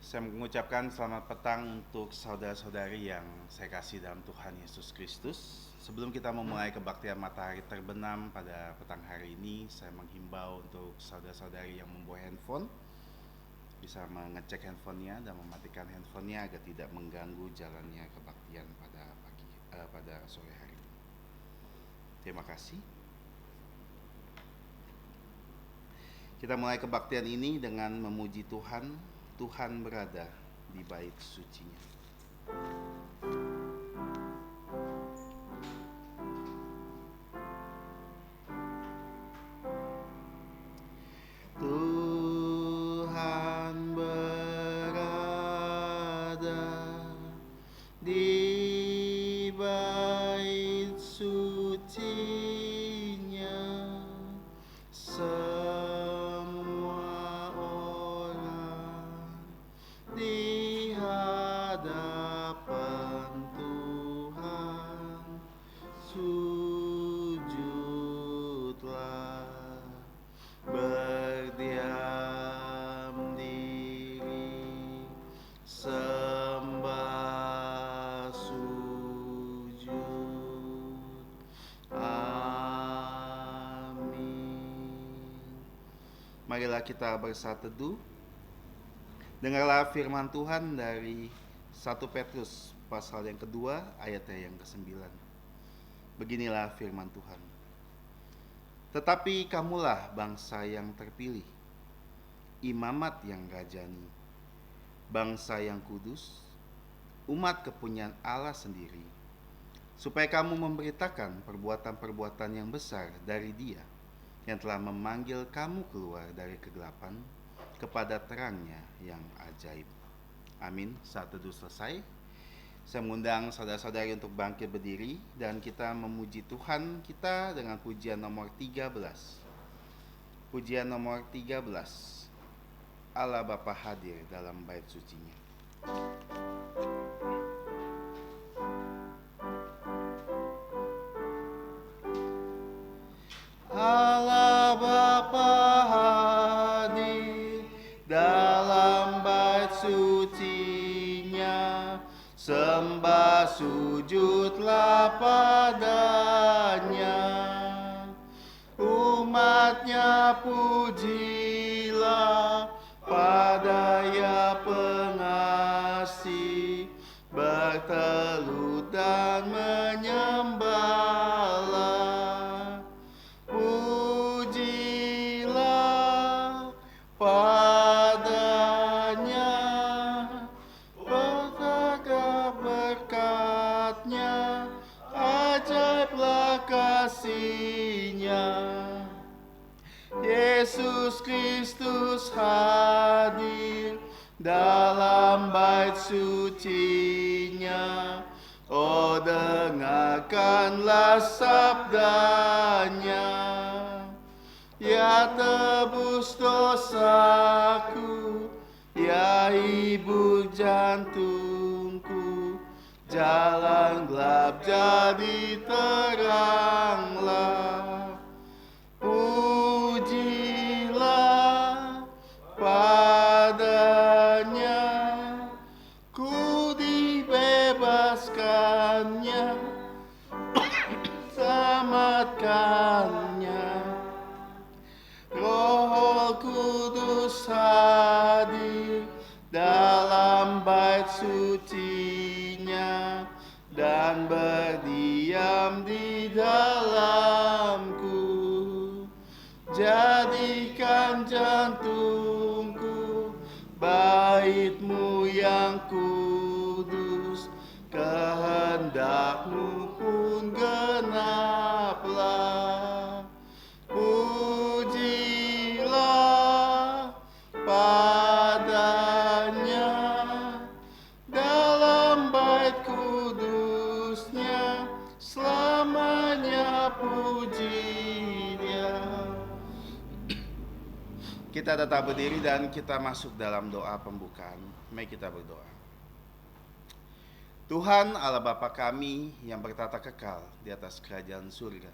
Saya mengucapkan selamat petang untuk saudara-saudari yang saya kasih dalam Tuhan Yesus Kristus. Sebelum kita memulai kebaktian matahari terbenam pada petang hari ini, saya menghimbau untuk saudara-saudari yang membawa handphone bisa mengecek handphonenya dan mematikan handphonenya agar tidak mengganggu jalannya kebaktian pada sore hari ini. Terima kasih. Kita mulai kebaktian ini dengan memuji Tuhan. Tuhan berada di bait sucinya. Tuhan berada di bait sucinya. Semua orang di hadapan Tuhan sujudlah, berdiam diri, sembah sujud. Marilah kita bersatu teduh. Dengarlah firman Tuhan dari 1 Petrus pasal yang kedua ayatnya yang ke-9. Beginilah firman Tuhan. Tetapi kamulah bangsa yang terpilih, imamat yang rajani, bangsa yang kudus, umat kepunyaan Allah sendiri, supaya kamu memberitakan perbuatan-perbuatan yang besar dari Dia yang telah memanggil kamu keluar dari kegelapan kepada terangnya yang ajaib. Amin. Saat teduh selesai, saya mengundang saudara-saudari untuk bangkit berdiri dan kita memuji Tuhan kita dengan pujian nomor 13. Pujian nomor 13. Allah Bapa hadir dalam bait sucinya. Allah Bapa hadir dalam bait sucinya, sembah sujudlah padanya. Umatnya pujilah pada Ya pengasih, bertelut dan menyembahlah. Pujilah padanya, bertagih berkat-Nya, ajaiblah kasih-Nya. Yesus Kristus hadir dalam bait sucinya. Oh, dengarkanlah sabdanya. Ya tebus dosaku, ya hibur jantungku, jalan gelap jadi teranglah. Pujilah padanya, ku dibebaskannya, selamatkannya. Roh Kudus hadir dalam bait sucinya dan berdiam di dalamku. Jadikan jantungku bait-Mu yang kudus, kehendak-Mu pun genaplah. Pujilah padanya dalam bait kudusnya, selamanya puji Dia. Kita tetap berdiri dan kita masuk dalam doa pembukaan. Mari kita berdoa. Tuhan Allah Bapa kami yang bertata kekal di atas kerajaan surga,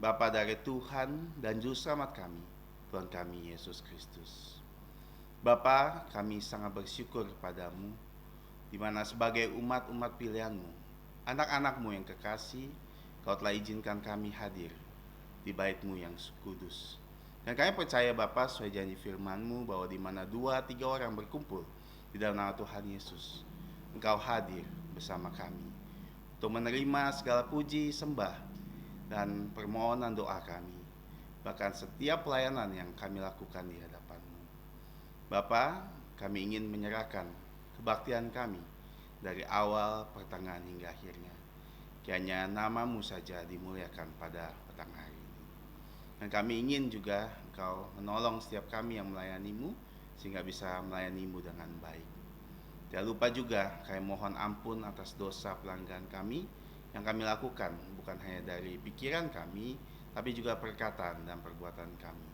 Bapa dari Tuhan dan Juru Selamat kami, Tuhan kami Yesus Kristus. Bapa, kami sangat bersyukur kepadamu, di mana sebagai umat-umat pilihanmu, anak-anakmu yang kekasih, kau telah izinkan kami hadir di bait-Mu yang kudus. Dan kami percaya Bapa sesuai janji firman-Mu bahwa di mana 2-3 orang berkumpul di dalam nama Tuhan Yesus, Engkau hadir bersama kami untuk menerima segala puji, sembah, dan permohonan doa kami, bahkan setiap pelayanan yang kami lakukan di hadapan-Mu. Bapa, kami ingin menyerahkan kebaktian kami dari awal, pertengahan, hingga akhirnya. Kiranya nama-Mu saja dimuliakan pada petang hari ini. Dan kami ingin juga Engkau menolong setiap kami yang melayani-Mu, sehingga bisa melayani-Mu dengan baik. Jangan lupa juga kami mohon ampun atas dosa pelanggaran kami yang kami lakukan, bukan hanya dari pikiran kami, tapi juga perkataan dan perbuatan kami.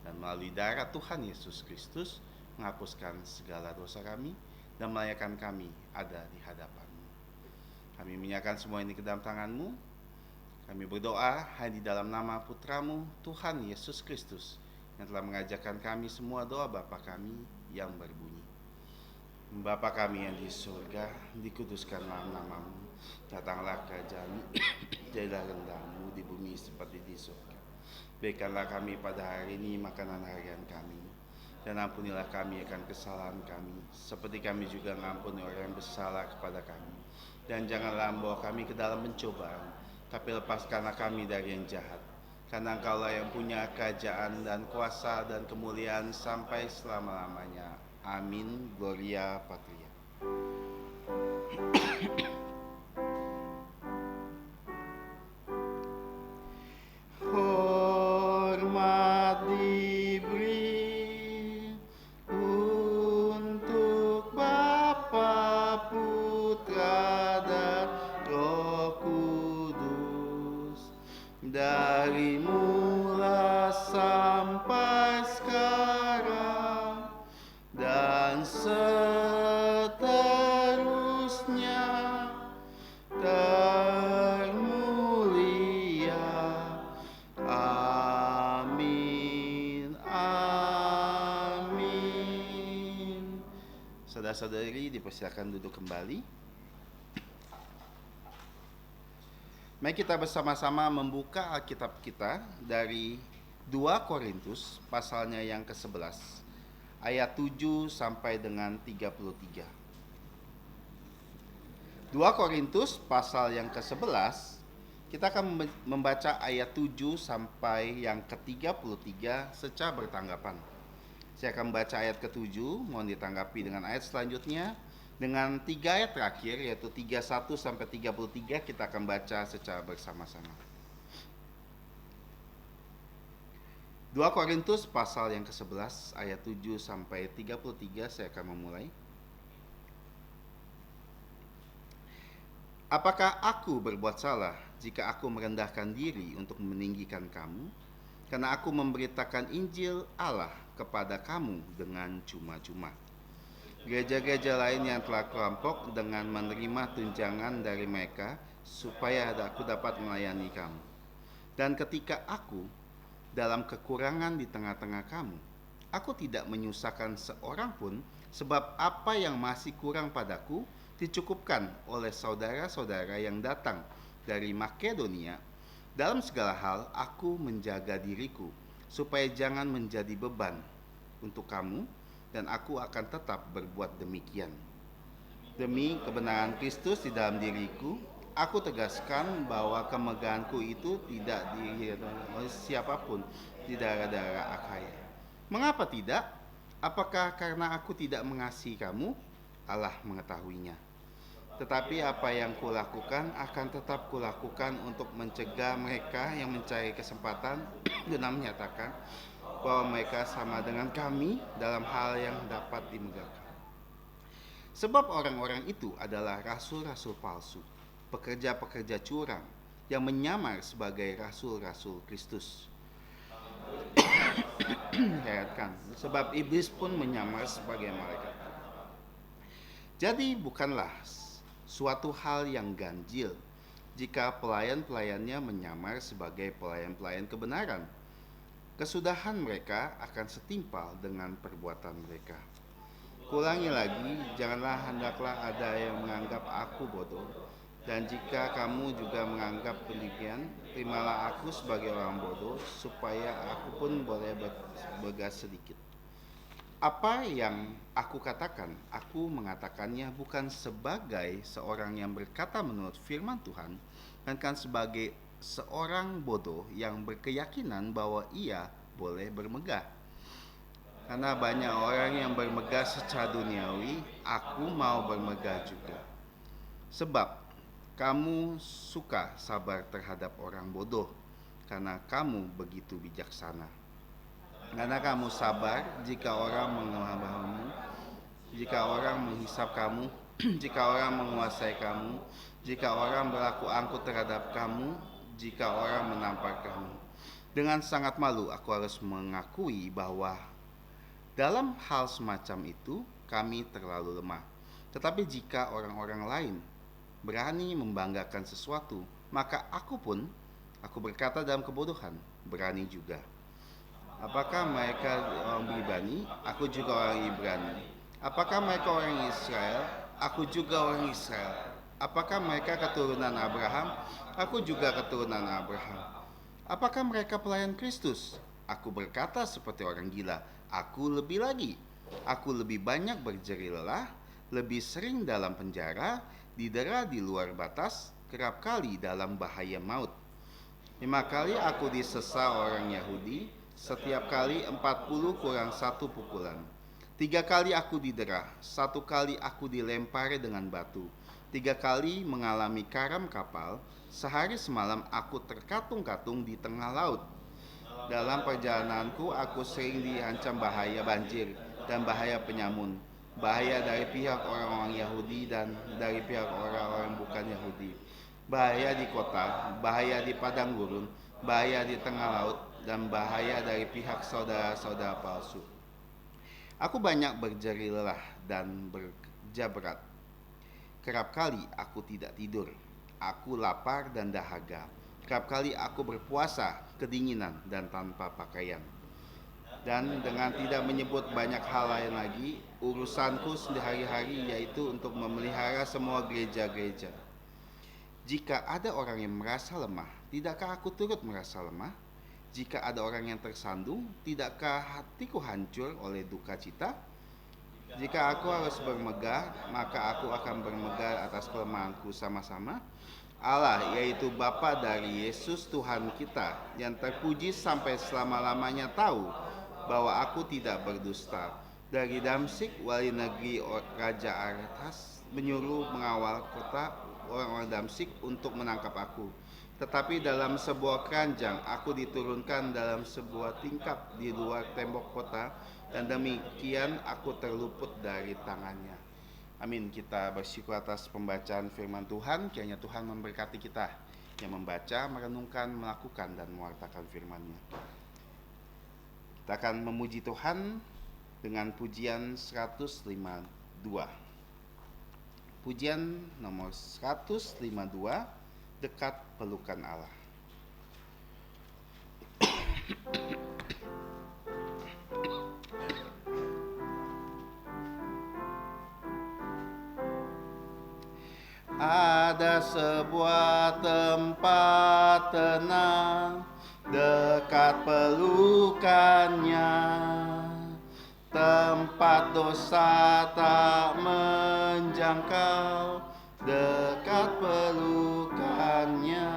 Dan melalui darah Tuhan Yesus Kristus menghapuskan segala dosa kami dan melayakan kami ada di hadapan-Mu. Kami menyerahkan semua ini ke dalam tangan-Mu. Kami berdoa hanya di dalam nama Putra-Mu, Tuhan Yesus Kristus, yang telah mengajarkan kami semua doa Bapa kami yang berbunyi. Bapa kami yang di surga, dikuduskanlah nama-Mu, datanglah kerajaan-Mu, jadilah kehendak-Mu di bumi seperti di surga. Berikanlah kami pada hari ini makanan harian kami, dan ampunilah kami akan kesalahan kami, seperti kami juga mengampuni orang yang bersalah kepada kami. Dan janganlah membawa kami ke dalam pencobaan, tapi lepaskanlah kami dari yang jahat. Karena Engkaulah yang punya kerajaan dan kuasa dan kemuliaan sampai selama-lamanya. Amin. Gloria Patria. Hormat diberi untuk Bapa, Putra, dan Roh Kudus, dari mula sampai sekarang dan seterusnya, termulia. Amin. Amin. Saudara-saudari dipersilakan duduk kembali. Mari kita bersama-sama membuka Alkitab kita dari 2 Korintus pasalnya yang ke-11, ayat 7 sampai dengan 33. 2 Korintus pasal yang ke-11, kita akan membaca ayat 7 sampai yang ke-33 secara bertanggapan. Saya akan membaca ayat ke-7, mohon ditanggapi dengan ayat selanjutnya. Dengan 3 ayat terakhir, yaitu 31 sampai 33, kita akan baca secara bersama-sama. 2 Korintus pasal yang ke-11 ayat 7 sampai 33, saya akan memulai. Apakah aku berbuat salah jika aku merendahkan diri untuk meninggikan kamu? Karena aku memberitakan Injil Allah kepada kamu dengan cuma-cuma. Gereja-gereja lain yang telah kerampok dengan menerima tunjangan dari mereka supaya aku dapat melayani kamu. Dan ketika aku dalam kekurangan di tengah-tengah kamu, aku tidak menyusahkan seorang pun, sebab apa yang masih kurang padaku dicukupkan oleh saudara-saudara yang datang dari Makedonia. Dalam segala hal aku menjaga diriku supaya jangan menjadi beban untuk kamu, dan aku akan tetap berbuat demikian. Demi kebenaran Kristus di dalam diriku, aku tegaskan bahwa kemegahanku itu tidak dihiraukan oleh siapapun di daerah-daerah Akhaya. Mengapa tidak? Apakah karena aku tidak mengasihi kamu? Allah mengetahuinya. Tetapi apa yang kulakukan akan tetap kulakukan untuk mencegah mereka yang mencari kesempatan guna menyatakan bahwa mereka sama dengan kami dalam hal yang dapat dimegahkan. Sebab orang-orang itu adalah rasul-rasul palsu, pekerja-pekerja curang yang menyamar sebagai rasul-rasul Kristus. Herankan, sebab iblis pun menyamar sebagai malaikat. Jadi bukanlah suatu hal yang ganjil jika pelayan-pelayannya menyamar sebagai pelayan-pelayan kebenaran. Kesudahan mereka akan setimpal dengan perbuatan mereka. Kulangi lagi, janganlah hendaklah ada yang menganggap aku bodoh. Dan jika kamu juga menganggap demikian, terimalah aku sebagai orang bodoh, supaya aku pun boleh bergegas sedikit. Apa yang aku katakan, aku mengatakannya bukan sebagai seorang yang berkata menurut firman Tuhan, melainkan sebagai seorang bodoh yang berkeyakinan bahwa ia boleh bermegah. Karena banyak orang yang bermegah secara duniawi, aku mau bermegah juga. Sebab kamu suka sabar terhadap orang bodoh, karena kamu begitu bijaksana. Karena kamu sabar jika orang mengabamu, jika orang menghisap kamu, jika orang menguasai kamu, jika orang berlaku angkuh terhadap kamu, jika orang menampar kamu. Dengan sangat malu aku harus mengakui bahwa dalam hal semacam itu kami terlalu lemah. Tetapi jika orang-orang lain berani membanggakan sesuatu, maka aku berkata dalam kebodohan, berani juga. Apakah mereka orang Ibrani? Aku juga orang Ibrani. Apakah mereka orang Israel? Aku juga orang Israel. Apakah mereka keturunan Abraham? Aku juga keturunan Abraham. Apakah mereka pelayan Kristus? Aku berkata seperti orang gila. Aku lebih lagi. Aku lebih banyak berjeri lelah, lebih sering dalam penjara, didera di luar batas, kerap kali dalam bahaya maut. 5 kali aku disesa orang Yahudi, setiap kali 40 kurang 1 pukulan. 3 kali aku didera, 1 kali aku dilempari dengan batu. 3 kali mengalami karam kapal, sehari semalam aku terkatung-katung di tengah laut. Dalam perjalananku aku sering diancam bahaya banjir dan bahaya penyamun. Bahaya dari pihak orang-orang Yahudi dan dari pihak orang-orang bukan Yahudi. Bahaya di kota, bahaya di padang gurun, bahaya di tengah laut, dan bahaya dari pihak saudara-saudara palsu. Aku banyak berjeri lelah dan bekerja berat. Kerap kali aku tidak tidur. Aku lapar dan dahaga. Kerap kali aku berpuasa, kedinginan, dan tanpa pakaian. Dan dengan tidak menyebut banyak hal lain lagi, urusanku sehari-hari yaitu untuk memelihara semua gereja-gereja. Jika ada orang yang merasa lemah, tidakkah aku turut merasa lemah? Jika ada orang yang tersandung, tidakkah hatiku hancur oleh duka cita? Jika aku harus bermegah, maka aku akan bermegah atas kelemahanku sama-sama. Allah, yaitu Bapa dari Yesus Tuhan kita, yang terpuji sampai selama-lamanya, tahu bahwa aku tidak berdusta. Dari Damsyik, wali negeri Raja Aretas menyuruh mengawal kota orang-orang Damsyik untuk menangkap aku. Tetapi dalam sebuah keranjang aku diturunkan dalam sebuah tingkap di luar tembok kota, dan demikian aku terluput dari tangannya. Amin. Kita bersyukur atas pembacaan firman Tuhan. Kiranya Tuhan memberkati kita yang membaca, merenungkan, melakukan, dan mewartakan firman-Nya. Kita akan memuji Tuhan dengan pujian 152. Pujian nomor 152, dekat pelukan Allah. Ada sebuah tempat tenang dekat pelukannya, tempat dosa tak menjangkau, dekat pelukannya.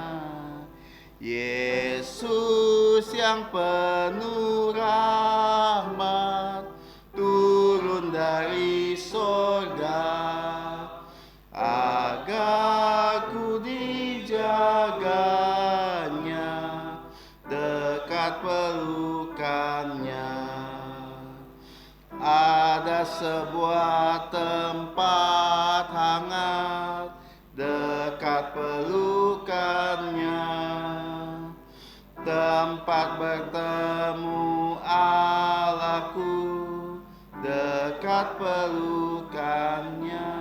Yesus yang penuh rahmat turun dari sorga, agar ku dijaganya, dekat pelukannya. Ada sebuah tempat hangat dekat pelukannya, tempat bertemu Allahku, dekat pelukannya.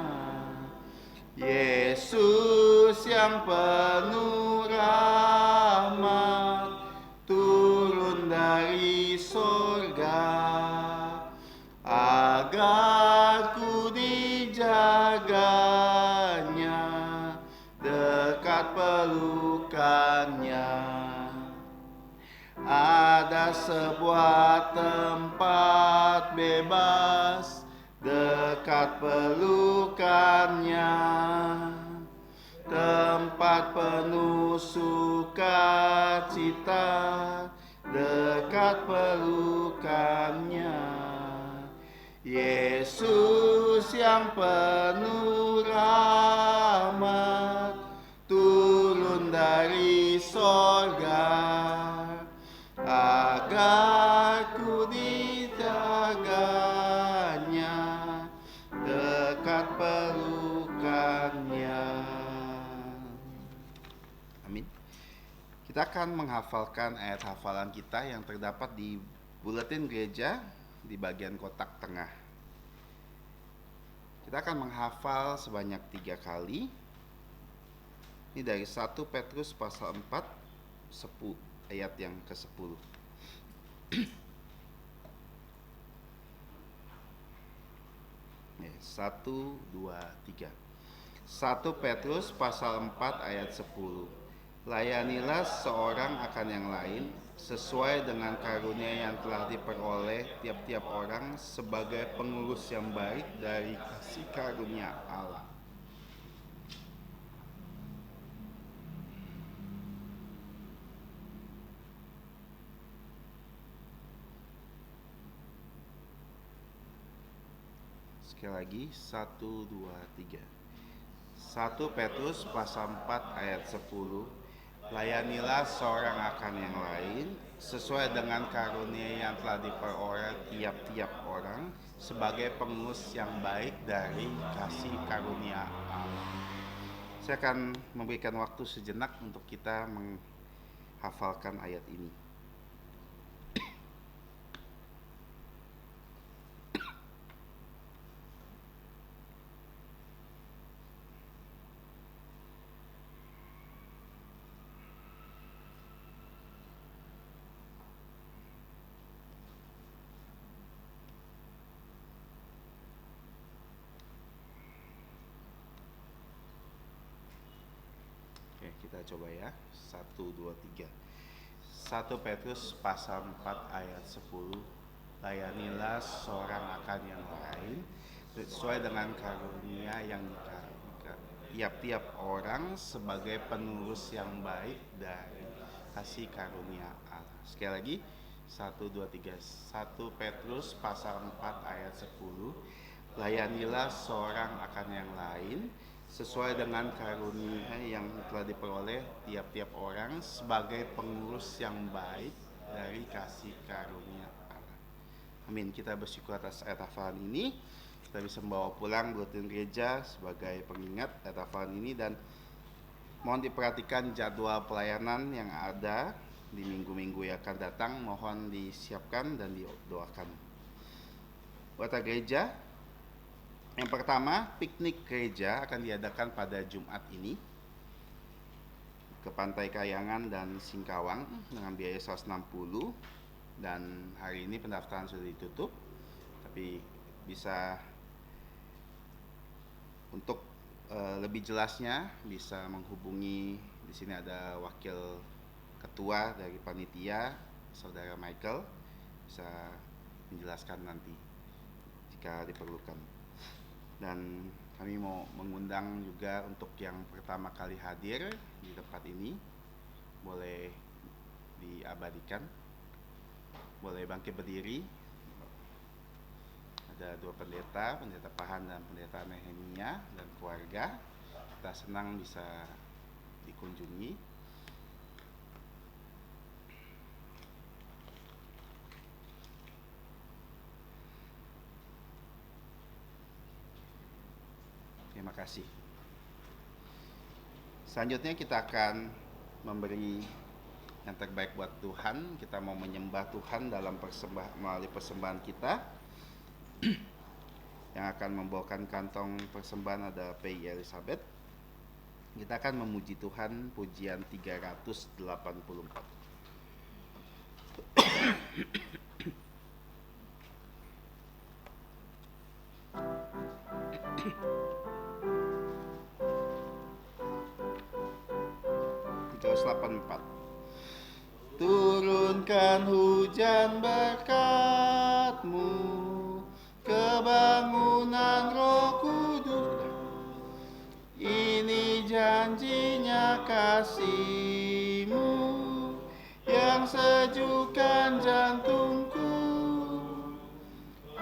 Yesus yang penuh rahmat turun dari sorga, agar dekat pelukannya. Ada sebuah tempat bebas dekat pelukannya, tempat penuh sukacita dekat pelukannya. Yesus yang penuh rahmat turun dari sorga agar ku dijaganya dekat pelukannya. Amin. Kita akan menghafalkan ayat hafalan kita yang terdapat di buletin gereja di bagian kotak tengah. Kita akan menghafal sebanyak 3 kali. Ini dari 1 Petrus pasal 4 ayat yang ke-10. 1, 2, 3. 1 Petrus pasal 4 ayat 10. Layanilah seorang akan yang lain sesuai dengan karunia yang telah diperoleh tiap-tiap orang sebagai pengurus yang baik dari kasih karunia Allah. Sekali lagi, 1, 2, 3. 1 Petrus pasal 4 ayat 10. Layanilah seorang akan yang lain sesuai dengan karunia yang telah diperoleh tiap-tiap orang sebagai pengurus yang baik dari kasih karunia Allah. Saya akan memberikan waktu sejenak untuk kita menghafalkan ayat ini. Kita coba ya. 1, 2, 3. 1 Petrus pasal 4 ayat 10. Layanilah seorang akan yang lain sesuai dengan karunia yang dikasih tiap-tiap orang sebagai penerus yang baik dari kasih karunia Allah. Sekali lagi, 1, 2, 3. 1 Petrus pasal 4 ayat 10. Layanilah seorang akan yang lain sesuai dengan karunia yang telah diperoleh tiap-tiap orang sebagai pengurus yang baik dari kasih karunia Allah. Amin. Kita bersyukur atas ayat hafalan ini. Kita bisa membawa pulang buletin gereja sebagai pengingat ayat hafalan ini, dan mohon diperhatikan jadwal pelayanan yang ada di minggu-minggu yang akan datang. Mohon disiapkan dan didoakan. Buat gereja, yang pertama, piknik gereja akan diadakan pada Jumat ini ke Pantai Kayangan dan Singkawang dengan biaya 160, dan hari ini pendaftaran sudah ditutup. Tapi bisa untuk lebih jelasnya bisa menghubungi, di sini ada wakil ketua dari panitia, Saudara Michael, bisa menjelaskan nanti jika diperlukan. Dan kami mau mengundang juga untuk yang pertama kali hadir di tempat ini, boleh diabadikan, boleh bangkit berdiri. Ada 2 pendeta, pendeta Pahan dan pendeta Nehemia dan keluarga. Kita senang bisa dikunjungi. Terima kasih. Selanjutnya kita akan memberi yang terbaik buat Tuhan. Kita mau menyembah Tuhan dalam melalui persembahan kita. Yang akan membawakan kantong persembahan ada Pei Elizabeth. Kita akan memuji Tuhan pujian 384. 184. Turunkan hujan berkat-Mu, kebangunan Roh Kudus. Ini janjinya kasih-Mu yang sejukkan jantungku.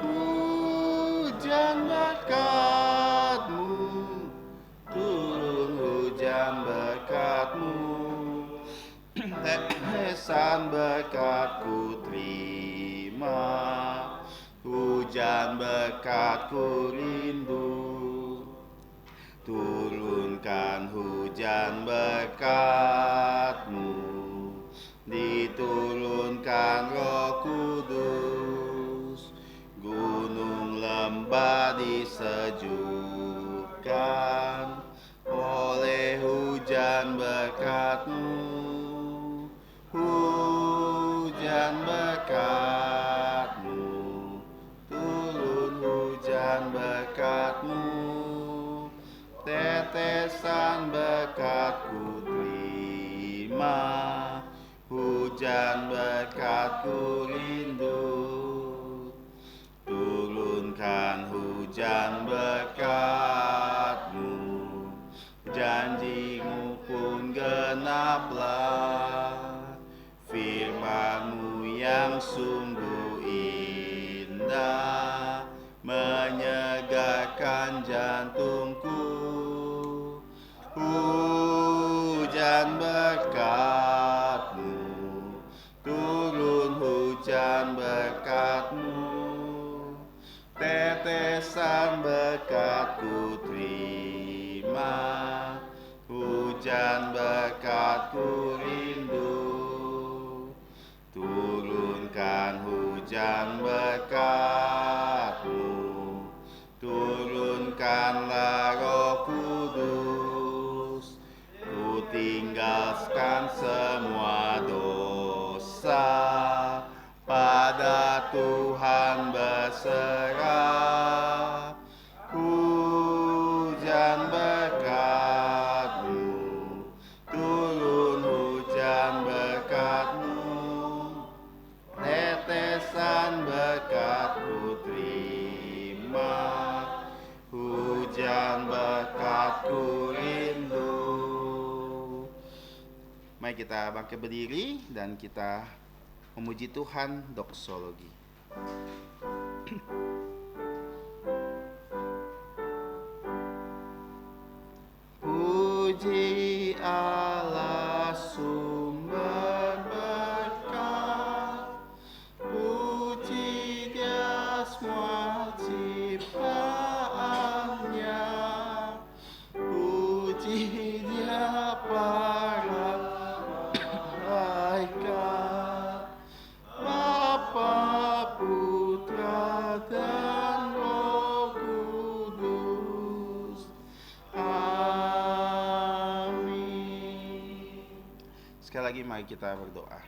Hujan berkat-Mu, turun hujan berkat-Mu. Tetesan berkat-Ku terima, hujan berkat-Ku rindu. Turunkan hujan berkat-Mu, diturunkan Roh Kudus. Gunung lembah disejukkan oleh hujan berkat-Mu. Hujan berkat-Mu, turun hujan berkat-Mu. Tetesan berkat-Ku terima, hujan berkat-Ku rindu. Turunkan hujan berkat-Mu, janji-Mu pun genaplah. Firman-Mu yang sungguh indah menyegarkan jantungku. Hujan berkat-Mu, turun hujan berkat-Mu. Tetesan berkat-Ku terima, hujan berkat-Ku rindu. Turunkan hujan berkat-Mu, turunkanlah Roh Kudus. Ku tinggalkan semua dosa, pada Tuhan berserah. Hujan berkat-Mu, turun hujan berkat-Mu. Tetesan berkat-Ku terima, hujan berkat-Ku rindu. Mari kita bangkit berdiri dan kita memuji Tuhan doksologi. Puji Allah sumber berkat, puji Dia semua ciptaannya, puji Dia para malaikat, Bapa, Putra dan Roh Kudus. Amin. Sekali lagi mari kita berdoa.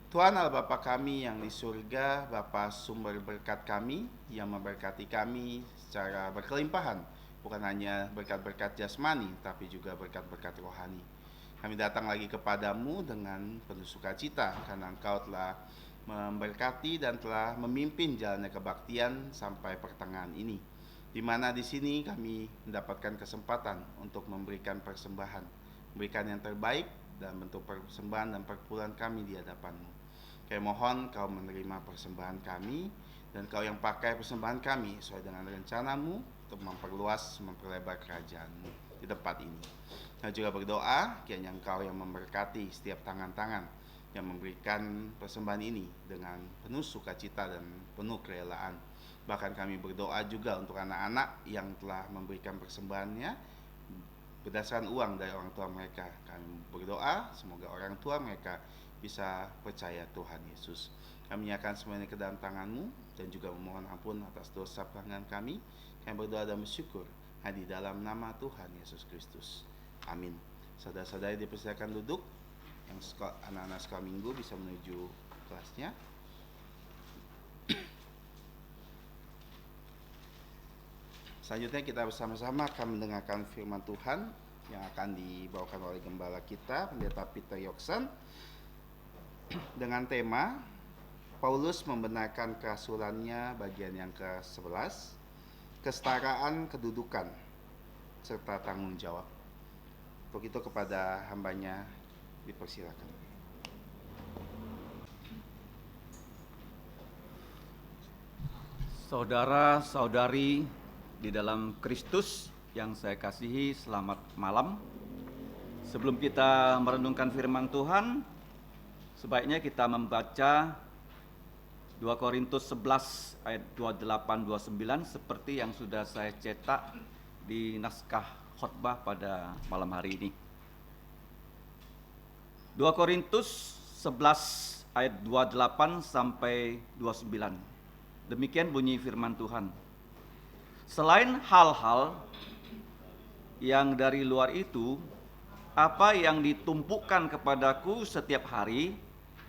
Tuhan Allah Bapa kami yang di surga, Bapa sumber berkat kami yang memberkati kami secara berkelimpahan, bukan hanya berkat-berkat jasmani tapi juga berkat-berkat rohani. Kami datang lagi kepadamu dengan penuh sukacita karena Engkau telah memberkati dan telah memimpin jalannya kebaktian sampai pertengahan ini, di mana di sini kami mendapatkan kesempatan untuk memberikan persembahan, memberikan yang terbaik dan bentuk persembahan dan perpuluhan kami di hadapan-Mu. Kami mohon Kau menerima persembahan kami dan Kau yang pakai persembahan kami sesuai dengan rencana-Mu untuk memperlebar kerajaan-Mu di tempat ini. Kami juga berdoa kiranya Engkau yang memberkati setiap tangan-tangan yang memberikan persembahan ini dengan penuh sukacita dan penuh kerelaan. Bahkan kami berdoa juga untuk anak-anak yang telah memberikan persembahannya berdasarkan uang dari orang tua mereka. Kami berdoa semoga orang tua mereka bisa percaya Tuhan Yesus. Kami menyerahkan semuanya ke dalam tangan-Mu dan juga memohon ampun atas dosa pelanggaran kami. Kami berdoa dan bersyukur di dalam nama Tuhan Yesus Kristus. Amin. Saudara-saudari dipersilakan duduk. Yang anak-anak sekolah minggu bisa menuju kelasnya. Selanjutnya kita bersama-sama akan mendengarkan firman Tuhan yang akan dibawakan oleh gembala kita, Pendeta Peter Yoksan, dengan tema Paulus membenarkan kerasulannya bagian yang ke-11, kesetaraan kedudukan serta tanggung jawab. Untuk itu kepada hambanya dipersilakan. Saudara-saudari di dalam Kristus yang saya kasihi, selamat malam. Sebelum kita merenungkan firman Tuhan, sebaiknya kita membaca 2 Korintus 11 ayat 28-29 seperti yang sudah saya cetak di naskah khotbah pada malam hari ini. 2 Korintus 11 ayat 28 sampai 29. Demikian bunyi firman Tuhan. Selain hal-hal yang dari luar itu, apa yang ditumpukkan kepadaku setiap hari,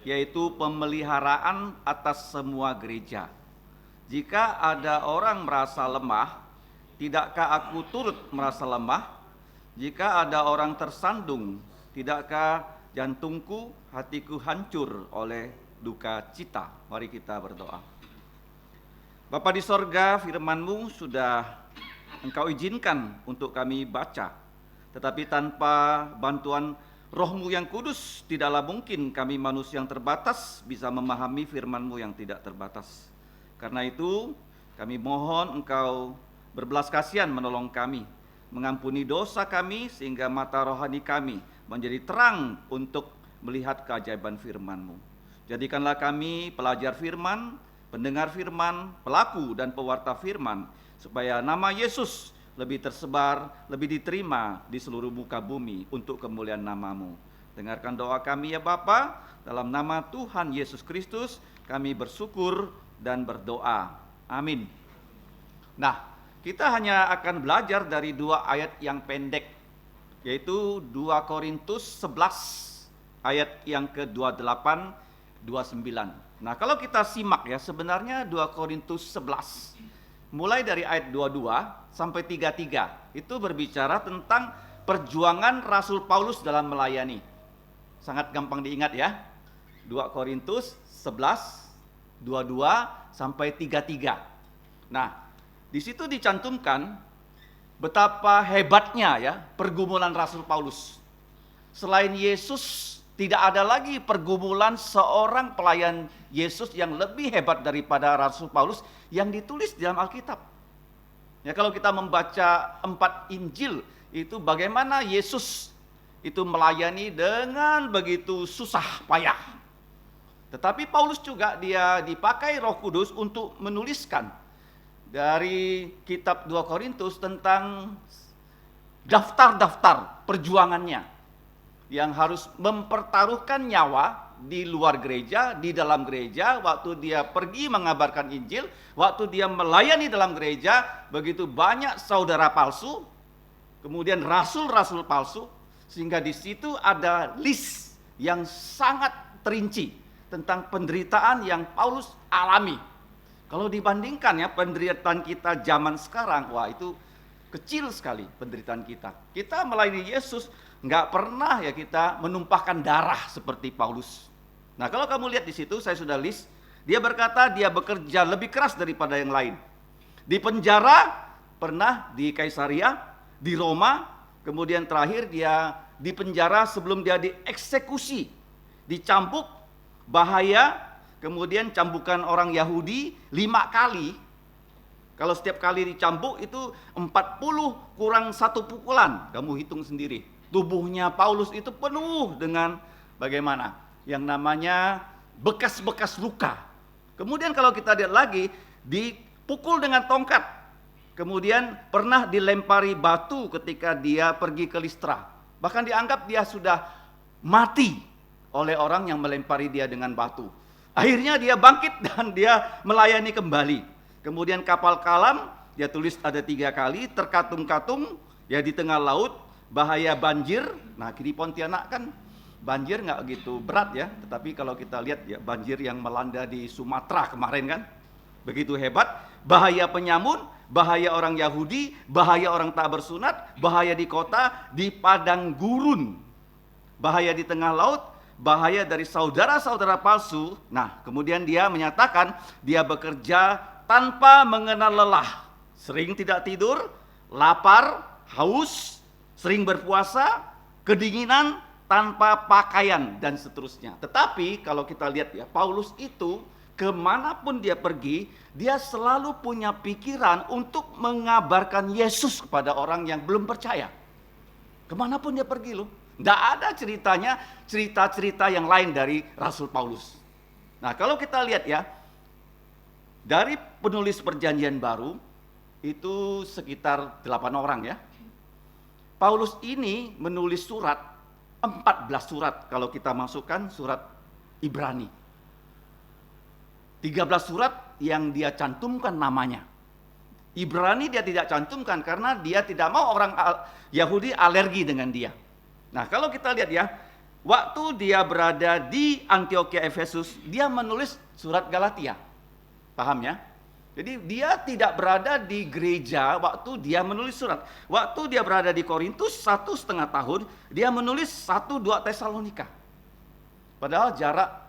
yaitu pemeliharaan atas semua gereja. Jika ada orang merasa lemah, tidakkah aku turut merasa lemah? Jika ada orang tersandung, tidakkah jantungku, hatiku hancur oleh duka cita? Mari kita berdoa. Bapa di sorga, firman-Mu sudah Engkau izinkan untuk kami baca. Tetapi tanpa bantuan Roh-Mu yang kudus, tidaklah mungkin kami manusia yang terbatas bisa memahami firman-Mu yang tidak terbatas. Karena itu, kami mohon Engkau berbelas kasihan menolong kami, mengampuni dosa kami sehingga mata rohani kami menjadi terang untuk melihat keajaiban firman-Mu. Jadikanlah kami pelajar firman, pendengar firman, pelaku dan pewarta firman, supaya nama Yesus lebih tersebar, lebih diterima di seluruh muka bumi untuk kemuliaan nama-Mu. Dengarkan doa kami ya Bapa, dalam nama Tuhan Yesus Kristus kami bersyukur dan berdoa. Amin. Nah, kita hanya akan belajar dari 2 ayat yang pendek, yaitu 2 Korintus 11 ayat yang ke-28, 29. Nah, kalau kita simak ya, sebenarnya 2 Korintus 11 mulai dari ayat 22 sampai 33 itu berbicara tentang perjuangan Rasul Paulus dalam melayani. Sangat gampang diingat ya. 2 Korintus 11 22 sampai 33. Nah, di situ dicantumkan betapa hebatnya ya pergumulan Rasul Paulus. Selain Yesus, tidak ada lagi pergumulan seorang pelayan Yesus yang lebih hebat daripada Rasul Paulus yang ditulis di dalam Alkitab. Ya, kalau kita membaca 4 Injil, itu bagaimana Yesus itu melayani dengan begitu susah payah. Tetapi Paulus juga dia dipakai Roh Kudus untuk menuliskan dari kitab 2 Korintus tentang daftar-daftar perjuangannya, yang harus mempertaruhkan nyawa di luar gereja, di dalam gereja, waktu dia pergi mengabarkan Injil, waktu dia melayani dalam gereja, begitu banyak saudara palsu, kemudian rasul-rasul palsu, sehingga di situ ada list yang sangat terinci tentang penderitaan yang Paulus alami. Kalau dibandingkan ya penderitaan kita zaman sekarang, wah itu kecil sekali penderitaan kita. Kita melayani Yesus, nggak pernah ya kita menumpahkan darah seperti Paulus. Nah, kalau kamu lihat di situ, saya sudah list, dia berkata dia bekerja lebih keras daripada yang lain. Di penjara, pernah di Kaisaria, di Roma, kemudian terakhir dia di penjara sebelum dia dieksekusi, dicambuk, bahaya, kemudian cambukan orang Yahudi 5 kali. Kalau setiap kali dicambuk itu 40 kurang 1 pukulan, kamu hitung sendiri. Tubuhnya Paulus itu penuh dengan bagaimana? Yang namanya bekas-bekas luka. Kemudian kalau kita lihat lagi, dipukul dengan tongkat. Kemudian pernah dilempari batu ketika dia pergi ke Listra. Bahkan dianggap dia sudah mati oleh orang yang melempari dia dengan batu. Akhirnya dia bangkit dan dia melayani kembali. Kemudian kapal kalam, dia tulis ada 3 kali, terkatung-katung, ya di tengah laut, bahaya banjir. Nah, di Pontianak kan banjir nggak gitu berat ya, tetapi kalau kita lihat ya banjir yang melanda di Sumatera kemarin kan, begitu hebat. Bahaya penyamun, bahaya orang Yahudi, bahaya orang tak bersunat, bahaya di kota, di padang gurun, bahaya di tengah laut, bahaya dari saudara-saudara palsu. Nah, kemudian dia menyatakan dia bekerja tanpa mengenal lelah, sering tidak tidur, lapar, haus, sering berpuasa, kedinginan, tanpa pakaian, dan seterusnya. Tetapi kalau kita lihat ya, Paulus itu kemanapun dia pergi, dia selalu punya pikiran untuk mengabarkan Yesus kepada orang yang belum percaya. Kemanapun dia pergi loh. Tidak ada ceritanya, cerita-cerita yang lain dari Rasul Paulus. Nah, kalau kita lihat ya, dari penulis perjanjian baru, itu sekitar 8 orang ya. Paulus ini menulis surat, 14 surat kalau kita masukkan surat Ibrani. 13 surat yang dia cantumkan namanya. Ibrani dia tidak cantumkan karena dia tidak mau orang Yahudi alergi dengan dia. Nah, kalau kita lihat ya, waktu dia berada di Antioquia Efesus, dia menulis surat Galatia. Paham ya? Jadi dia tidak berada di gereja waktu dia menulis surat. Waktu dia berada di Korintus 1,5 tahun, dia menulis 1-2 Tesalonika. Padahal jarak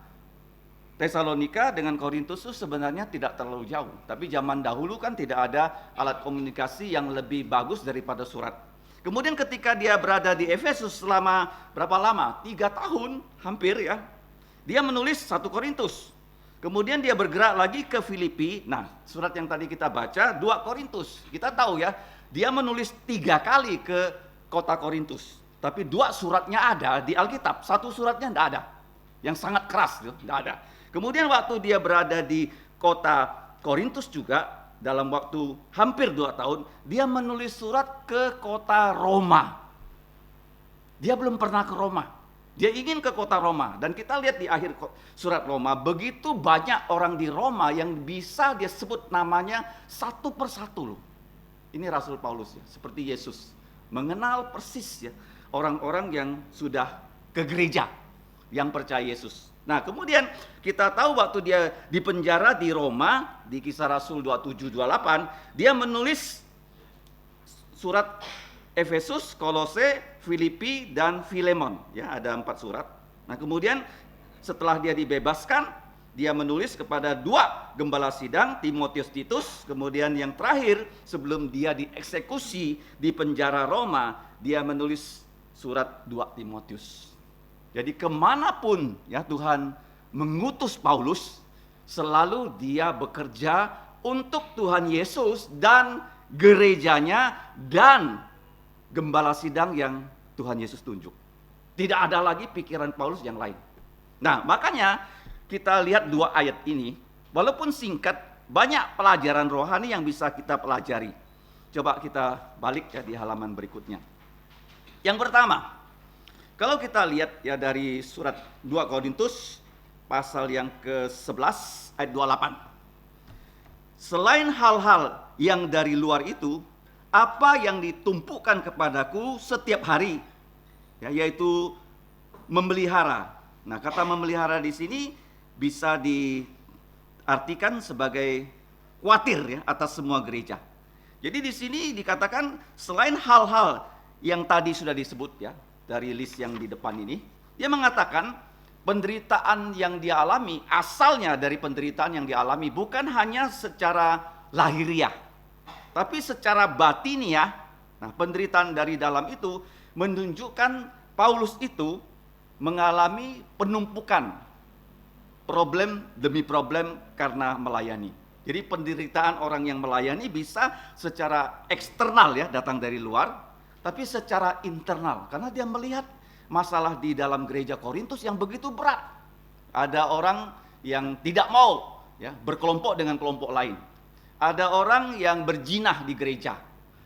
Tesalonika dengan Korintus itu sebenarnya tidak terlalu jauh. Tapi zaman dahulu kan tidak ada alat komunikasi yang lebih bagus daripada surat. Kemudian ketika dia berada di Efesus selama berapa lama? 3 tahun hampir ya. Dia menulis 1 Korintus. Kemudian dia bergerak lagi ke Filipi. Nah, surat yang tadi kita baca 2 Korintus. Kita tahu ya, dia menulis 3 kali ke kota Korintus. Tapi 2 suratnya ada di Alkitab, 1 suratnya tidak ada. Yang sangat keras, tidak ada. Kemudian waktu dia berada di kota Korintus juga, dalam waktu hampir 2 tahun, dia menulis surat ke kota Roma. Dia belum pernah ke Roma. Dia ingin ke kota Roma, dan kita lihat di akhir surat Roma, begitu banyak orang di Roma yang bisa dia sebut namanya satu persatu loh. Ini Rasul Paulus ya, seperti Yesus, mengenal persis ya orang-orang yang sudah ke gereja, yang percaya Yesus. Nah, kemudian kita tahu waktu dia di penjara di Roma, di Kisah Rasul 27-28, dia menulis surat Efesus, Kolose, Filipi, dan Filemon. Ya, ada 4 surat. Nah, kemudian setelah dia dibebaskan, dia menulis kepada 2 gembala sidang, Timotius, Titus. Kemudian yang terakhir, sebelum dia dieksekusi di penjara Roma, dia menulis surat 2 Timotius. Jadi kemanapun ya Tuhan mengutus Paulus, selalu dia bekerja untuk Tuhan Yesus dan gerejanya dan gembala sidang yang Tuhan Yesus tunjuk. Tidak ada lagi pikiran Paulus yang lain. Nah, makanya kita lihat 2 ayat ini, walaupun singkat, banyak pelajaran rohani yang bisa kita pelajari. Coba kita balik ya di halaman berikutnya. Yang pertama, kalau kita lihat ya dari surat 2 Korintus pasal yang ke-11 ayat 28. Selain hal-hal yang dari luar itu, apa yang ditumpukan kepadaku setiap hari, ya, yaitu memelihara. Nah, kata memelihara di sini bisa diartikan sebagai khawatir ya atas semua gereja. Jadi di sini dikatakan selain hal-hal yang tadi sudah disebut ya dari list yang di depan ini, dia mengatakan penderitaan yang dia alami asalnya dari penderitaan yang dialami bukan hanya secara lahiriah, tapi secara batiniah. Nah, penderitaan dari dalam itu menunjukkan Paulus itu mengalami penumpukan problem demi problem karena melayani. Jadi penderitaan orang yang melayani bisa secara eksternal ya, datang dari luar, tapi secara internal karena dia melihat masalah di dalam gereja Korintus yang begitu berat. Ada orang yang tidak mau ya berkelompok dengan kelompok lain. Ada orang yang berjinah di gereja.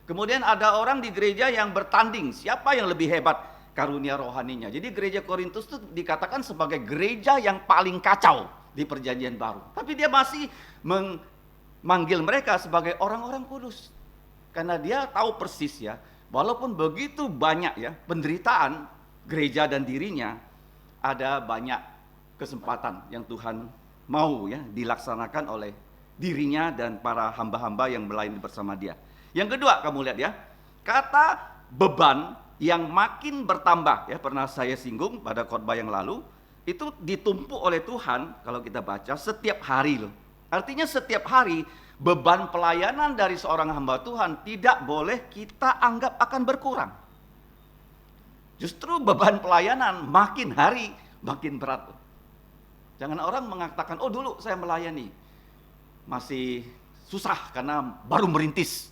Kemudian ada orang di gereja yang bertanding, siapa yang lebih hebat karunia rohaninya. Jadi gereja Korintus itu dikatakan sebagai gereja yang paling kacau di perjanjian baru. Tapi dia masih memanggil mereka sebagai orang-orang kudus. Karena dia tahu persis ya, walaupun begitu banyak ya penderitaan gereja dan dirinya, ada banyak kesempatan yang Tuhan mau ya dilaksanakan oleh dirinya dan para hamba-hamba yang melayani bersama dia. Yang kedua, kamu lihat ya, kata beban yang makin bertambah, ya pernah saya singgung pada khotbah yang lalu, itu ditumpuk oleh Tuhan kalau kita baca setiap hari loh. Artinya setiap hari beban pelayanan dari seorang hamba Tuhan tidak boleh kita anggap akan berkurang. Justru beban pelayanan makin hari makin berat. Jangan orang mengatakan, oh dulu saya melayani masih susah karena baru merintis.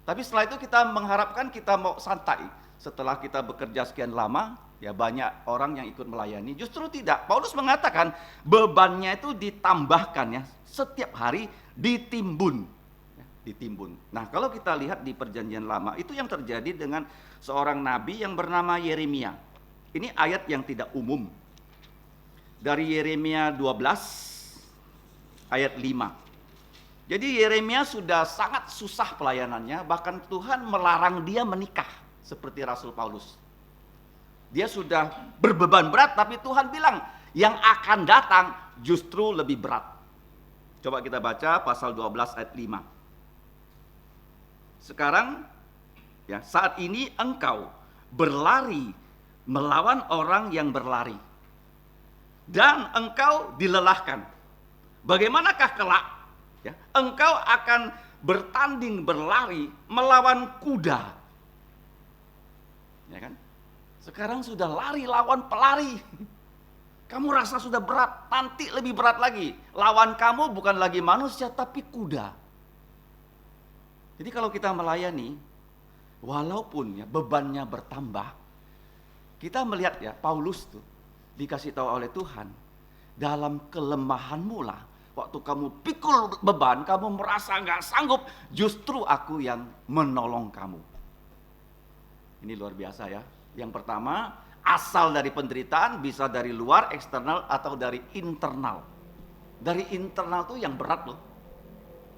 Tapi setelah itu kita mengharapkan kita mau santai. Setelah kita bekerja sekian lama, ya banyak orang yang ikut melayani. Justru tidak. Paulus mengatakan bebannya itu ditambahkan ya, setiap hari ditimbun. Ditimbun. Nah, kalau kita lihat di Perjanjian Lama, itu yang terjadi dengan seorang nabi yang bernama Yeremia. Ini ayat yang tidak umum. Dari Yeremia 12 ayat 5. Jadi Yeremia sudah sangat susah pelayanannya, bahkan Tuhan melarang dia menikah seperti Rasul Paulus. Dia sudah berbeban berat, tapi Tuhan bilang yang akan datang justru lebih berat. Coba kita baca pasal 12 ayat 5. Sekarang ya, saat ini engkau berlari melawan orang yang berlari dan engkau dilelahkan. Bagaimanakah kelak? Ya, engkau akan bertanding berlari melawan kuda. Ya kan? Sekarang sudah lari lawan pelari. Kamu rasa sudah berat, nanti lebih berat lagi. Lawan kamu bukan lagi manusia tapi kuda. Jadi kalau kita melayani, walaupun ya bebannya bertambah, kita melihat ya Paulus tuh dikasih tahu oleh Tuhan, dalam kelemahanmu lah, waktu kamu pikul beban, kamu merasa nggak sanggup, justru aku yang menolong kamu. Ini luar biasa ya. Yang pertama, asal dari penderitaan, bisa dari luar, eksternal, atau dari internal. Dari internal tuh yang berat loh.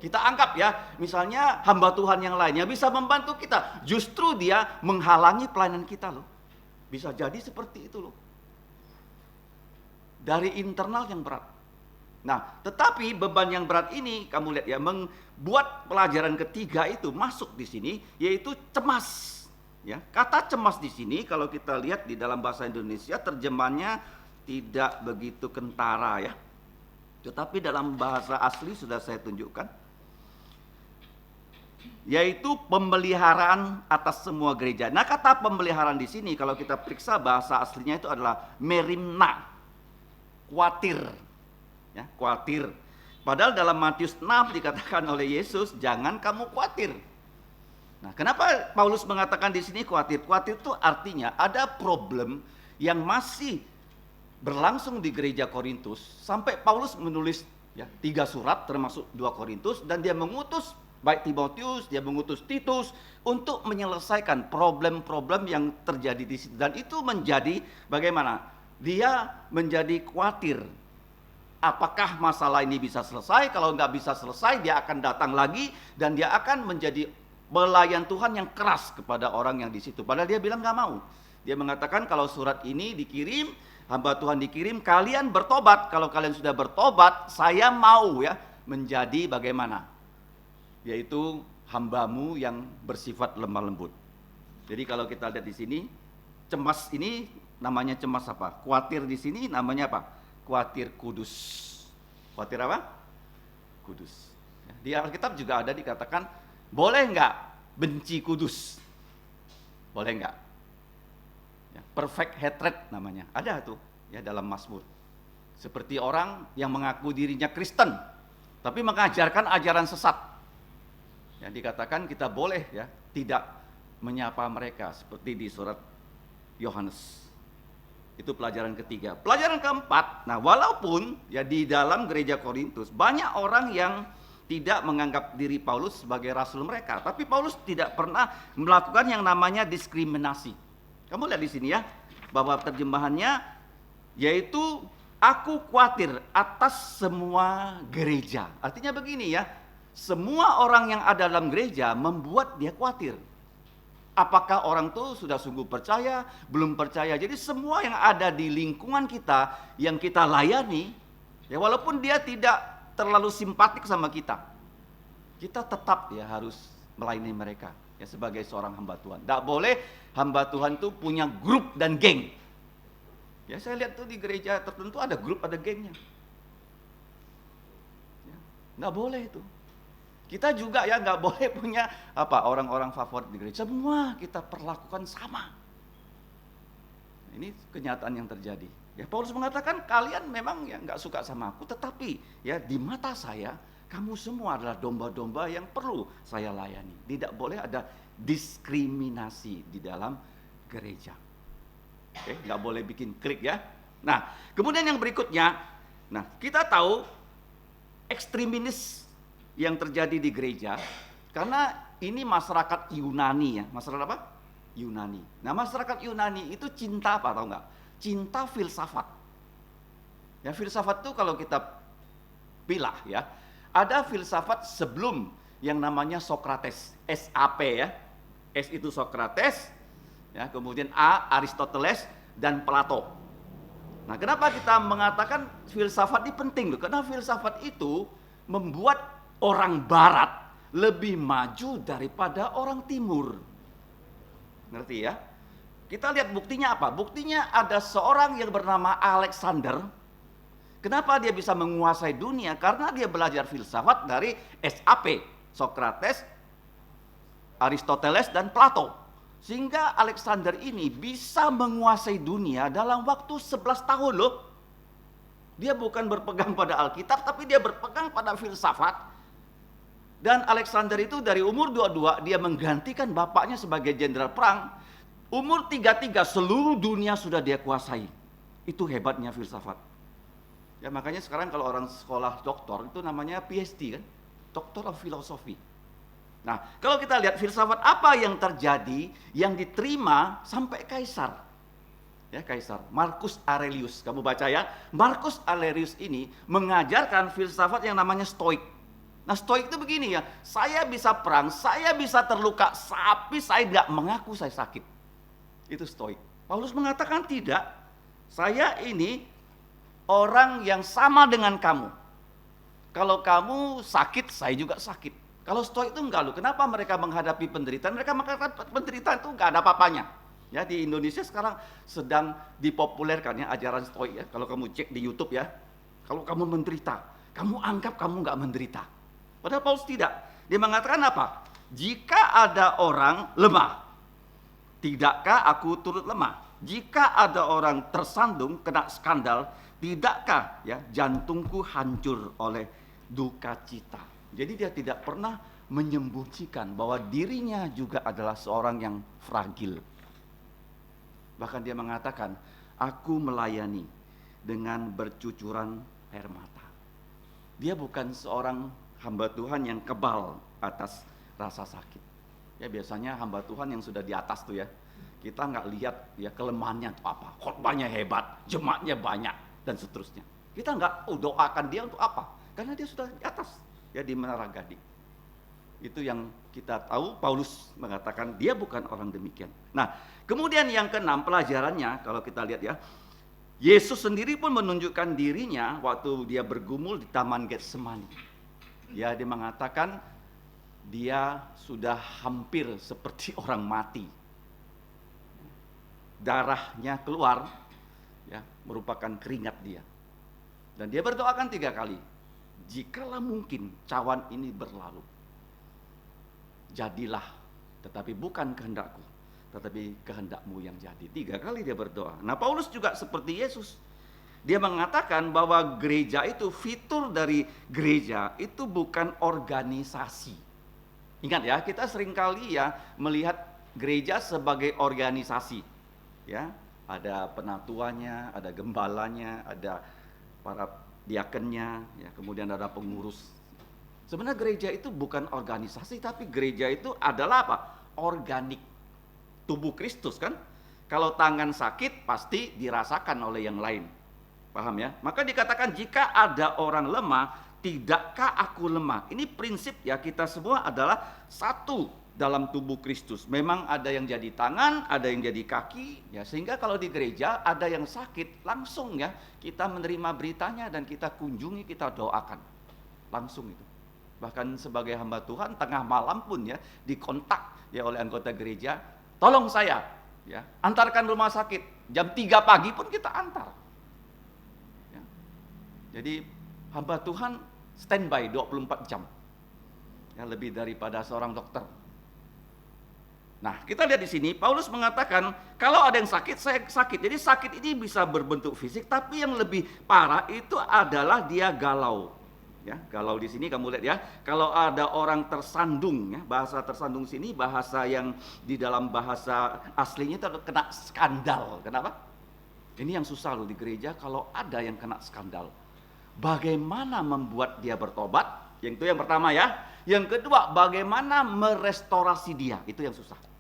Kita anggap ya, misalnya hamba Tuhan yang lainnya bisa membantu kita, justru dia menghalangi pelayanan kita loh. Bisa jadi seperti itu loh. Dari internal yang berat. Nah, tetapi beban yang berat ini, kamu lihat ya, membuat pelajaran ketiga itu masuk di sini, yaitu cemas. Ya, kata cemas di sini kalau kita lihat di dalam bahasa Indonesia terjemahannya tidak begitu kentara ya. Tetapi dalam bahasa asli sudah saya tunjukkan, yaitu pemeliharaan atas semua gereja. Nah, kata pemeliharaan di sini kalau kita periksa bahasa aslinya itu adalah merimna, khawatir, ya, khawatir. Padahal dalam Matius 6 dikatakan oleh Yesus, jangan kamu khawatir. Nah, kenapa Paulus mengatakan di sini khawatir? Khawatir itu artinya ada problem yang masih berlangsung di gereja Korintus sampai Paulus menulis ya 3 surat termasuk 2 Korintus, dan dia mengutus baik Timotius, dia mengutus Titus untuk menyelesaikan problem-problem yang terjadi di situ. Dan itu menjadi bagaimana? Dia menjadi khawatir. Apakah masalah ini bisa selesai? Kalau nggak bisa selesai, dia akan datang lagi dan dia akan menjadi pelayan Tuhan yang keras kepada orang yang di situ. Padahal dia bilang nggak mau. Dia mengatakan kalau surat ini dikirim, hamba Tuhan dikirim, kalian bertobat. Kalau kalian sudah bertobat, saya mau ya menjadi bagaimana? Yaitu hambamu yang bersifat lemah lembut. Jadi kalau kita lihat di sini, cemas ini namanya cemas apa? Khawatir di sini namanya apa? Khawatir kudus. Khawatir apa? Kudus. Di Alkitab juga ada dikatakan, boleh nggak benci kudus? Boleh nggak? Ya, perfect hatred namanya. Ada tuh ya dalam Mazmur. Seperti orang yang mengaku dirinya Kristen, tapi mengajarkan ajaran sesat. Yang dikatakan kita boleh ya tidak menyapa mereka seperti di surat Yohanes. Itu pelajaran ketiga. Pelajaran keempat, nah walaupun ya di dalam gereja Korintus banyak orang yang tidak menganggap diri Paulus sebagai rasul mereka, tapi Paulus tidak pernah melakukan yang namanya diskriminasi. Kamu lihat di sini ya, bahwa terjemahannya yaitu aku khawatir atas semua gereja. Artinya begini ya, semua orang yang ada dalam gereja membuat dia khawatir. Apakah orang itu sudah sungguh percaya, belum percaya. Jadi semua yang ada di lingkungan kita, yang kita layani, ya walaupun dia tidak terlalu simpatik sama kita, kita tetap ya harus melayani mereka ya sebagai seorang hamba Tuhan. Tidak boleh hamba Tuhan tuh punya grup dan geng. Ya saya lihat tuh di gereja tertentu ada grup, ada gengnya. Ya, nggak boleh itu. Kita juga ya nggak boleh punya orang-orang favorit di gereja. Semua kita perlakukan sama. Ini kenyataan yang terjadi. Ya Paulus mengatakan kalian memang ya nggak suka sama aku, tetapi ya di mata saya kamu semua adalah domba-domba yang perlu saya layani. Tidak boleh ada diskriminasi di dalam gereja. Oke, nggak boleh bikin klik ya. Nah, kemudian yang berikutnya, nah kita tahu ekstremis yang terjadi di gereja karena ini masyarakat Yunani ya. Masyarakat apa? Yunani. Nah, masyarakat Yunani itu cinta apa tahu nggak? Cinta filsafat. Ya, filsafat itu kalau kita pilah ya, ada filsafat sebelum yang namanya Sokrates, SAP ya. S itu Sokrates, ya, kemudian A Aristoteles dan Plato. Nah, kenapa kita mengatakan filsafat ini penting loh? Karena filsafat itu membuat orang barat lebih maju daripada orang timur. Ngerti ya? Kita lihat buktinya apa? Buktinya ada seorang yang bernama Alexander. Kenapa dia bisa menguasai dunia? Karena dia belajar filsafat dari SAP, Sokrates, Aristoteles, dan Plato. Sehingga Alexander ini bisa menguasai dunia dalam waktu 11 tahun loh. Dia bukan berpegang pada Alkitab, tapi dia berpegang pada filsafat. Dan Alexander itu dari umur 22, dia menggantikan bapaknya sebagai jenderal perang. Umur 33 seluruh dunia sudah dia kuasai. Itu hebatnya filsafat. Ya makanya sekarang kalau orang sekolah doktor itu namanya PhD kan, Doctor of Philosophy. Nah kalau kita lihat filsafat apa yang terjadi yang diterima sampai kaisar. Ya kaisar Marcus Aurelius, kamu baca ya. Marcus Aurelius ini mengajarkan filsafat yang namanya Stoik. Nah Stoik itu begini ya, saya bisa perang, saya bisa terluka, tapi saya tidak mengaku saya sakit. Itu Stoik. Paulus mengatakan tidak, saya ini orang yang sama dengan kamu. Kalau kamu sakit, saya juga sakit. Kalau Stoik itu enggak loh. Kenapa mereka menghadapi penderitaan? Mereka mengatakan penderitaan itu enggak ada apa-apanya. Ya di Indonesia sekarang sedang dipopulerkan ya ajaran Stoik ya. Kalau kamu cek di YouTube ya, kalau kamu menderita, kamu anggap kamu enggak menderita. Padahal Paulus tidak. Dia mengatakan apa? Jika ada orang lemah, tidakkah aku turut lemah? Jika ada orang tersandung, kena skandal, tidakkah ya jantungku hancur oleh duka cita? Jadi dia tidak pernah menyembunyikan bahwa dirinya juga adalah seorang yang fragil. Bahkan dia mengatakan, aku melayani dengan bercucuran air mata. Dia bukan seorang hamba Tuhan yang kebal atas rasa sakit. Ya biasanya hamba Tuhan yang sudah di atas tuh ya, kita nggak lihat ya kelemahannya itu apa, khotbahnya hebat, jemaatnya banyak dan seterusnya. Kita nggak doakan dia untuk apa, karena dia sudah di atas ya di Menara Gading. Itu yang kita tahu. Paulus mengatakan dia bukan orang demikian. Nah kemudian yang keenam pelajarannya kalau kita lihat ya, Yesus sendiri pun menunjukkan dirinya waktu dia bergumul di Taman Getsemani. Ya dia mengatakan dia sudah hampir seperti orang mati. Darahnya keluar, ya, merupakan keringat dia. Dan dia berdoakan 3 kali. Jikalau mungkin cawan ini berlalu, jadilah, tetapi bukan kehendakku, tetapi kehendakmu yang jadi. 3 kali dia berdoa. Nah Paulus juga seperti Yesus. Dia mengatakan bahwa gereja itu, fitur dari gereja itu bukan organisasi. Ingat ya, kita seringkali ya melihat gereja sebagai organisasi. Ya, ada penatuannya, ada gembalanya, ada para diakennya, ya, kemudian ada pengurus. Sebenarnya gereja itu bukan organisasi, tapi gereja itu adalah apa? Organik. Tubuh Kristus kan? Kalau tangan sakit pasti dirasakan oleh yang lain. Paham ya? Maka dikatakan jika ada orang lemah, tidakkah aku lemah? Ini prinsip ya, kita semua adalah satu dalam tubuh Kristus. Memang ada yang jadi tangan, ada yang jadi kaki, ya sehingga kalau di gereja ada yang sakit, langsung ya kita menerima beritanya dan kita kunjungi, kita doakan. langsung itu. Bahkan sebagai hamba Tuhan tengah malam pun ya dikontak ya oleh anggota gereja, tolong saya ya antarkan rumah sakit, jam 3 pagi pun kita antar ya. Jadi hamba Tuhan standby 24 jam ya, lebih daripada seorang dokter. Nah, kita lihat di sini Paulus mengatakan kalau ada yang sakit, saya sakit. Jadi sakit ini bisa berbentuk fisik, tapi yang lebih parah itu adalah dia galau. Ya, galau di sini kamu lihat ya. Kalau ada orang tersandung ya, bahasa tersandung sini bahasa yang di dalam bahasa aslinya itu kena skandal. Kenapa? Ini yang susah loh di gereja kalau ada yang kena skandal. Bagaimana membuat dia bertobat? Yang itu yang pertama ya. Yang kedua, bagaimana merestorasi dia? Itu yang susah.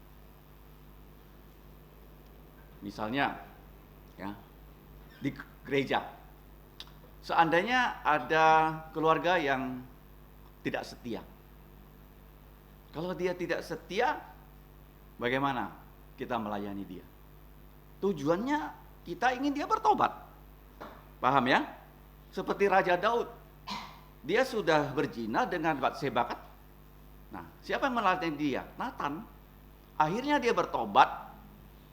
Misalnya ya, di gereja seandainya ada keluarga yang tidak setia. Kalau dia tidak setia, bagaimana kita melayani dia? Tujuannya kita ingin dia bertobat. Paham ya? Seperti Raja Daud. Dia sudah berzina dengan Batseba kan? Nah, siapa yang melayani dia? Nathan. Akhirnya dia bertobat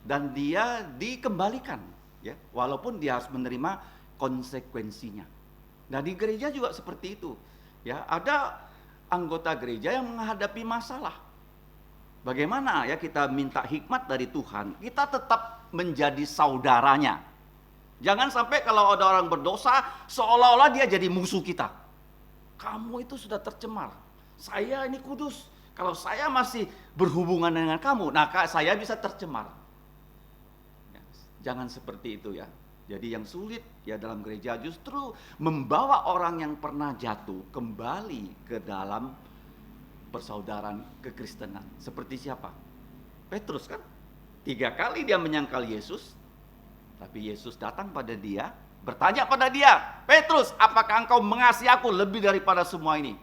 dan dia dikembalikan ya, walaupun dia harus menerima konsekuensinya. Nah, di gereja juga seperti itu. Ya, ada anggota gereja yang menghadapi masalah. Bagaimana ya kita minta hikmat dari Tuhan, kita tetap menjadi saudaranya. Jangan sampai kalau ada orang berdosa seolah-olah dia jadi musuh kita. Kamu itu sudah tercemar. Saya ini kudus. Kalau saya masih berhubungan dengan kamu, nah saya bisa tercemar. Jangan seperti itu ya. Jadi yang sulit ya dalam gereja justru membawa orang yang pernah jatuh kembali ke dalam persaudaraan kekristenan. Seperti siapa? Petrus kan? 3 kali dia menyangkal Yesus, tapi Yesus datang pada dia, bertanya pada dia, Petrus, apakah engkau mengasihi aku lebih daripada semua ini?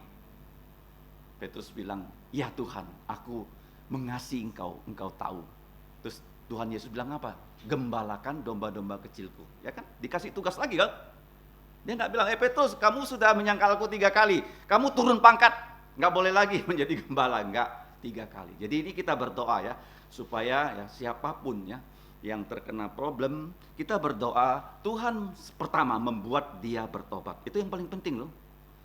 Petrus bilang, ya Tuhan, aku mengasihi engkau, engkau tahu. Terus Tuhan Yesus bilang apa? Gembalakan domba-domba kecilku. Ya kan? Dikasih tugas lagi kan? Dia nggak bilang, Petrus, kamu sudah menyangkalku 3 kali. Kamu turun pangkat. Nggak boleh lagi menjadi gembala. Nggak, 3 kali. Jadi ini kita berdoa ya. Supaya ya siapapun ya yang terkena problem, kita berdoa, Tuhan pertama membuat dia bertobat. Itu yang paling penting loh.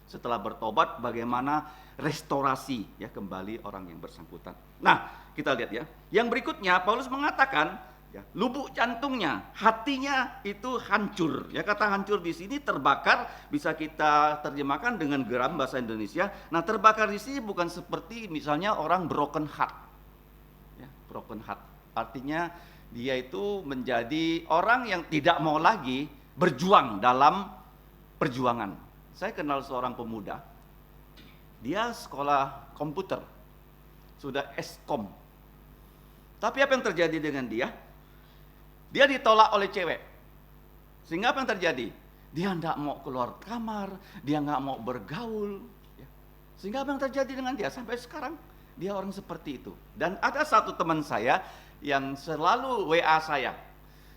Setelah bertobat, bagaimana restorasi ya kembali orang yang bersangkutan. Nah, kita lihat ya. Yang berikutnya Paulus mengatakan ya, lubuk jantungnya, hatinya itu hancur. Ya, kata hancur di sini terbakar bisa kita terjemahkan dengan geram bahasa Indonesia. Nah, terbakar di sini bukan seperti misalnya orang broken heart. Ya, broken heart. Artinya dia itu menjadi orang yang tidak mau lagi berjuang dalam perjuangan. Saya kenal seorang pemuda. Dia sekolah komputer. Sudah Eskom. Tapi apa yang terjadi dengan dia? Dia ditolak oleh cewek. Sehingga apa yang terjadi? Dia tidak mau keluar kamar, dia nggak mau bergaul. Sehingga apa yang terjadi dengan dia? Sampai sekarang dia orang seperti itu. Dan ada satu teman saya yang selalu WA saya.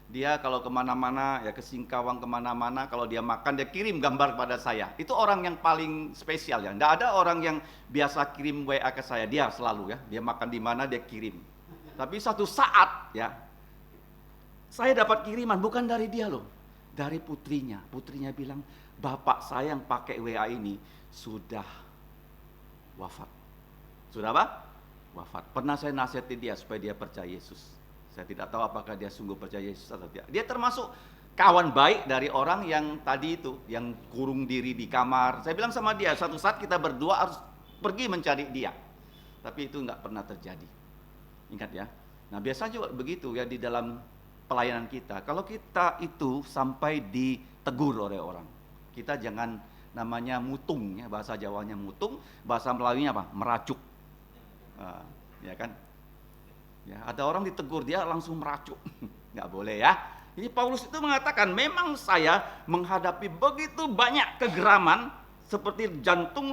Dia kalau kemana-mana, ya ke Singkawang kemana-mana, kalau dia makan dia kirim gambar kepada saya. Itu orang yang paling spesial ya. Tidak ada orang yang biasa kirim WA ke saya. Dia selalu ya, dia makan di mana dia kirim. Tapi satu saat ya, saya dapat kiriman bukan dari dia loh, dari putrinya. Putrinya bilang, bapak saya yang pakai WA ini sudah wafat. Sudah apa? Wafat. Pernah saya nasihati dia supaya dia percaya Yesus. Saya tidak tahu apakah dia sungguh percaya Yesus atau tidak. Dia termasuk kawan baik dari orang yang tadi itu, yang kurung diri di kamar. Saya bilang sama dia, satu saat kita berdua harus pergi mencari dia. Tapi itu nggak pernah terjadi. Ingat ya. Nah, biasanya juga begitu ya di dalam pelayanan kita. Kalau kita itu sampai ditegur oleh orang, kita jangan namanya mutung ya, bahasa Jawanya mutung, bahasa Melayunya apa? Meracuk. Ya kan? Ya, ada orang ditegur dia langsung meracuk. Nggak boleh ya. Ini Paulus itu mengatakan, memang saya menghadapi begitu banyak kegeraman, seperti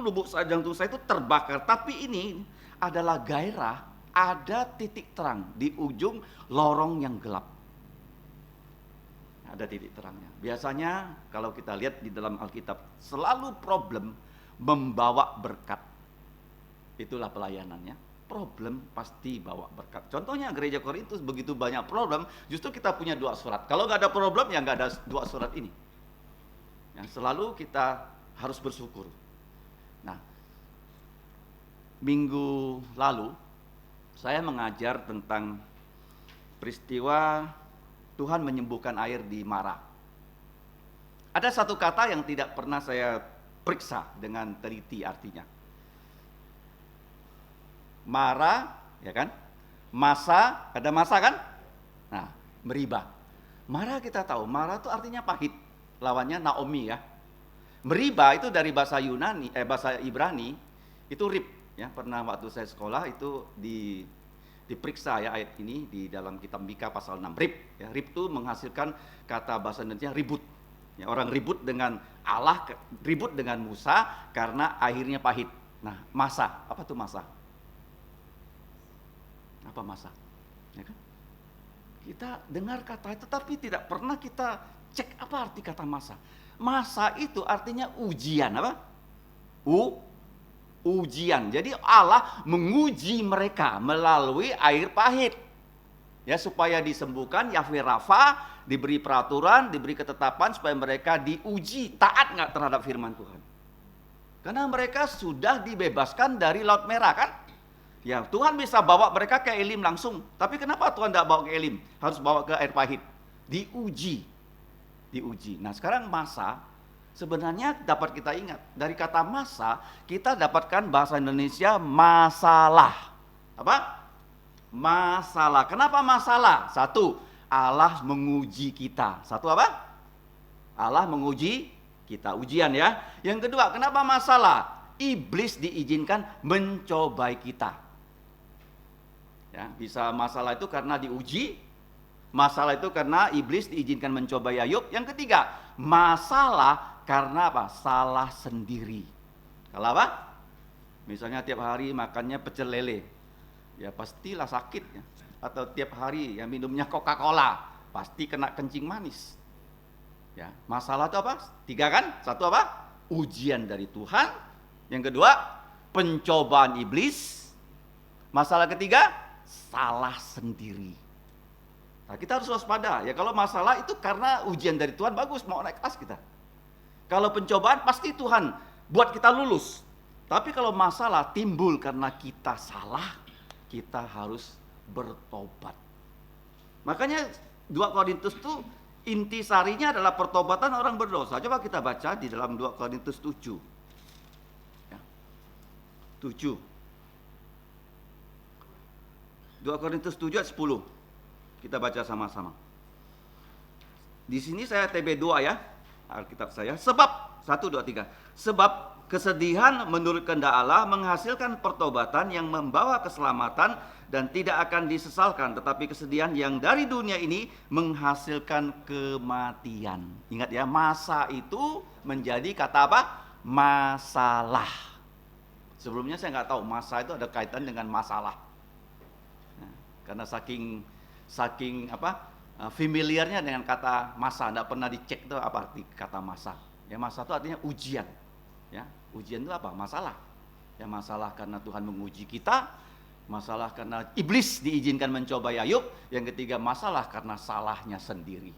lubuk jantung saya itu terbakar. Tapi ini adalah gairah, ada titik terang di ujung lorong yang gelap. Ada titik terangnya. Biasanya kalau kita lihat di dalam Alkitab, selalu problem membawa berkat. Itulah pelayanannya. Problem pasti bawa berkat. Contohnya gereja Korintus begitu banyak problem, justru kita punya 2 surat. Kalau nggak ada problem, ya nggak ada 2 surat ini. Yang selalu kita harus bersyukur. Nah, minggu lalu saya mengajar tentang peristiwa Tuhan menyembuhkan air di Mara. Ada satu kata yang tidak pernah saya periksa dengan teliti artinya. Mara, ya kan? Masa, ada masa kan? Nah, Meriba. Mara kita tahu, Mara itu artinya pahit. Lawannya Naomi ya. Meriba itu dari bahasa Yunani, bahasa Ibrani, itu rib. Ya, pernah waktu saya sekolah itu diperiksa ya ayat ini di dalam kitab Mika pasal 6. Rib, ya, rib itu menghasilkan kata bahasa Indonesia ribut. Ya, orang ribut dengan Allah, ribut dengan Musa karena akhirnya pahit. Nah, masa, apa tuh masa? Apa masa? Ya kan? Kita dengar kata itu tapi tidak pernah kita cek apa arti kata masa. Masa itu artinya ujian apa? Ujian. Jadi Allah menguji mereka melalui air pahit. Ya, supaya disembuhkan. Yahweh Rafa diberi peraturan, diberi ketetapan supaya mereka diuji taat nggak terhadap firman Tuhan. Karena mereka sudah dibebaskan dari Laut Merah kan? Ya, Tuhan bisa bawa mereka ke Elim langsung. Tapi kenapa Tuhan tidak bawa ke Elim? Harus bawa ke air pahit. Diuji. Nah, sekarang masa sebenarnya dapat kita ingat. Dari kata masa, kita dapatkan bahasa Indonesia masalah. Apa? Masalah. Kenapa masalah? 1, Allah menguji kita. 1 apa? Allah menguji kita. Ujian ya. Yang kedua, kenapa masalah? Iblis diizinkan mencobai kita. Ya, bisa masalah itu karena diuji, masalah itu karena iblis diizinkan mencobai Ayub. Yang ketiga, masalah karena apa? Salah sendiri. Kalau apa? Misalnya tiap hari makannya pecel lele, ya pastilah sakit ya. Atau tiap hari ya minumnya Coca-Cola, pasti kena kencing manis. Ya, masalah itu apa? 3 kan? 1 apa? Ujian dari Tuhan. Yang kedua, pencobaan iblis. Masalah ketiga, salah sendiri. Nah, kita harus waspada. Ya, kalau masalah itu karena ujian dari Tuhan, bagus, mau naik kelas kita. Kalau pencobaan pasti Tuhan buat kita lulus. Tapi kalau masalah timbul karena kita salah, kita harus bertobat. Makanya 2 Korintus itu intisarinya adalah pertobatan orang berdosa. Coba kita baca di dalam 2 Korintus 7. 7. 2 Korintus 7 ayat 10. Kita baca sama-sama. Di sini saya TB2 ya, Alkitab saya. Sebab 1 2 3. Sebab kesedihan menurut kehendak Allah menghasilkan pertobatan yang membawa keselamatan dan tidak akan disesalkan, tetapi kesedihan yang dari dunia ini menghasilkan kematian. Ingat ya, masa itu menjadi kata apa? Masalah. Sebelumnya saya nggak tahu masa itu ada kaitan dengan masalah. Nah, karena saking familiarnya dengan kata masa, nggak pernah dicek itu apa arti kata masa. Ya, masa itu artinya ujian. Ya, ujian itu apa? Masalah. Ya, masalah karena Tuhan menguji kita, masalah karena iblis diizinkan mencobai Ayub, yang ketiga masalah karena salahnya sendiri.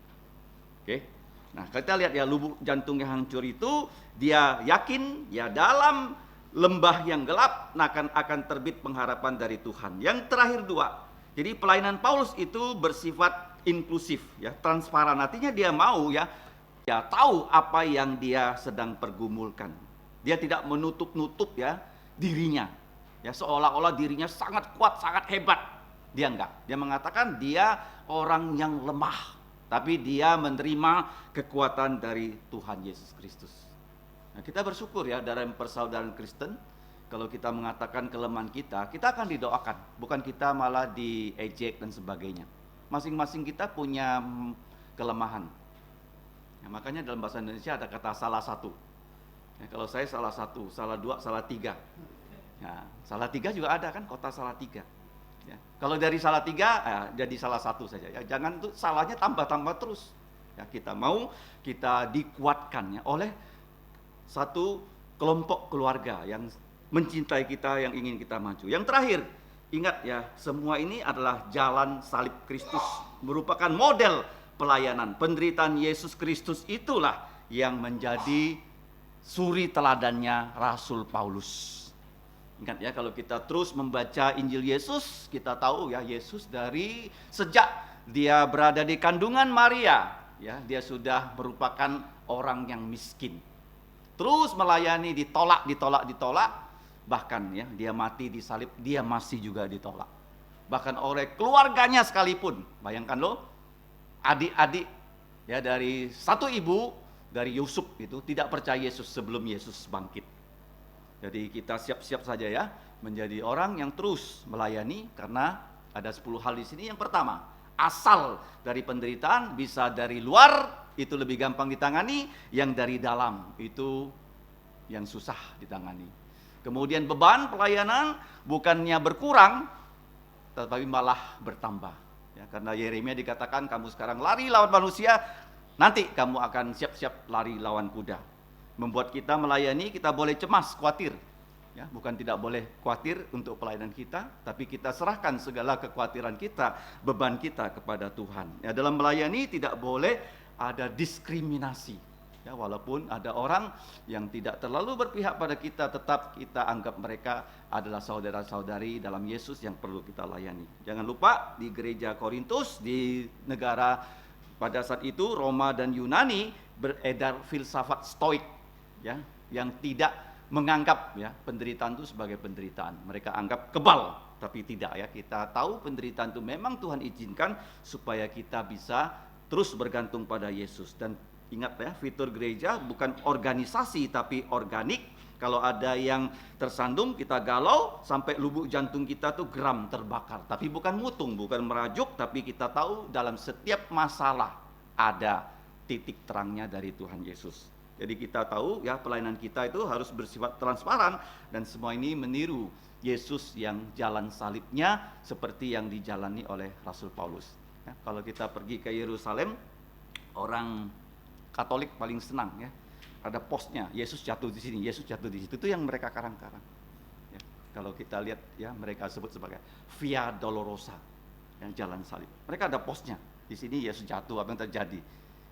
Oke. Nah, kita lihat ya, lubuk jantung yang hancur itu dia yakin ya dalam lembah yang gelap akan terbit pengharapan dari Tuhan. Yang terakhir 2. Jadi pelayanan Paulus itu bersifat inklusif ya, transparan. Artinya dia mau ya tahu apa yang dia sedang pergumulkan. Dia tidak menutup-nutup ya dirinya. Ya, seolah-olah dirinya sangat kuat, sangat hebat. Dia enggak. Dia mengatakan dia orang yang lemah, tapi dia menerima kekuatan dari Tuhan Yesus Kristus. Nah, kita bersyukur ya dalam persaudaraan Kristen, kalau kita mengatakan kelemahan kita akan didoakan, bukan kita malah diejek dan sebagainya. Masing-masing kita punya kelemahan. Ya, makanya dalam bahasa Indonesia ada kata salah satu. Ya, kalau saya salah 1, salah 2, salah 3. Ya, salah 3 juga ada kan, kota salah 3. Ya, kalau dari salah 3 jadi salah 1 saja. Ya, jangan tuh salahnya tambah-tambah terus. Ya, kita mau kita dikuatkan ya oleh satu kelompok keluarga yang mencintai kita, yang ingin kita maju. Yang terakhir, ingat ya, semua ini adalah jalan salib Kristus, merupakan model pelayanan. Penderitaan Yesus Kristus itulah yang menjadi suri teladannya Rasul Paulus. Ingat ya, kalau kita terus membaca Injil Yesus, kita tahu ya, Yesus dari sejak dia berada di kandungan Maria, ya, dia sudah merupakan orang yang miskin. Terus melayani, ditolak, bahkan ya, dia mati disalib, dia masih juga ditolak. Bahkan oleh keluarganya sekalipun. Bayangkan loh, adik-adik ya dari satu ibu, dari Yusuf itu tidak percaya Yesus sebelum Yesus bangkit. Jadi kita siap-siap saja ya menjadi orang yang terus melayani, karena ada 10 hal di sini. Yang pertama, asal dari penderitaan bisa dari luar, itu lebih gampang ditangani. Yang dari dalam itu yang susah ditangani. Kemudian beban pelayanan bukannya berkurang, tetapi malah bertambah. Ya, karena Yeremia dikatakan, kamu sekarang lari lawan manusia, nanti kamu akan siap-siap lari lawan kuda. Membuat kita melayani, kita boleh cemas, khawatir. Ya, bukan tidak boleh khawatir untuk pelayanan kita, tapi kita serahkan segala kekhawatiran kita, beban kita kepada Tuhan. Ya, dalam melayani tidak boleh ada diskriminasi. Ya, walaupun ada orang yang tidak terlalu berpihak pada kita, tetap kita anggap mereka adalah saudara-saudari dalam Yesus yang perlu kita layani. Jangan lupa di gereja Korintus, di negara pada saat itu Roma dan Yunani, beredar filsafat stoik, ya, yang tidak menganggap ya penderitaan itu sebagai penderitaan. Mereka anggap kebal, tapi tidak ya. Kita tahu penderitaan itu memang Tuhan izinkan supaya kita bisa terus bergantung pada Yesus. Dan ingat ya, fitur gereja bukan organisasi tapi organik. Kalau ada yang tersandung, kita galau sampai lubuk jantung kita tuh geram terbakar. Tapi bukan mutung, bukan merajuk, tapi kita tahu dalam setiap masalah ada titik terangnya dari Tuhan Yesus. Jadi kita tahu ya, pelayanan kita itu harus bersifat transparan, dan semua ini meniru Yesus yang jalan salibnya seperti yang dijalani oleh Rasul Paulus. Ya, kalau kita pergi ke Yerusalem, orang Katolik paling senang ya, ada posnya, Yesus jatuh di sini, Yesus jatuh di situ, itu yang mereka karang-karang. Ya, kalau kita lihat ya, mereka sebut sebagai Via Dolorosa, yang jalan salib. Mereka ada posnya, di sini Yesus jatuh, apa yang terjadi.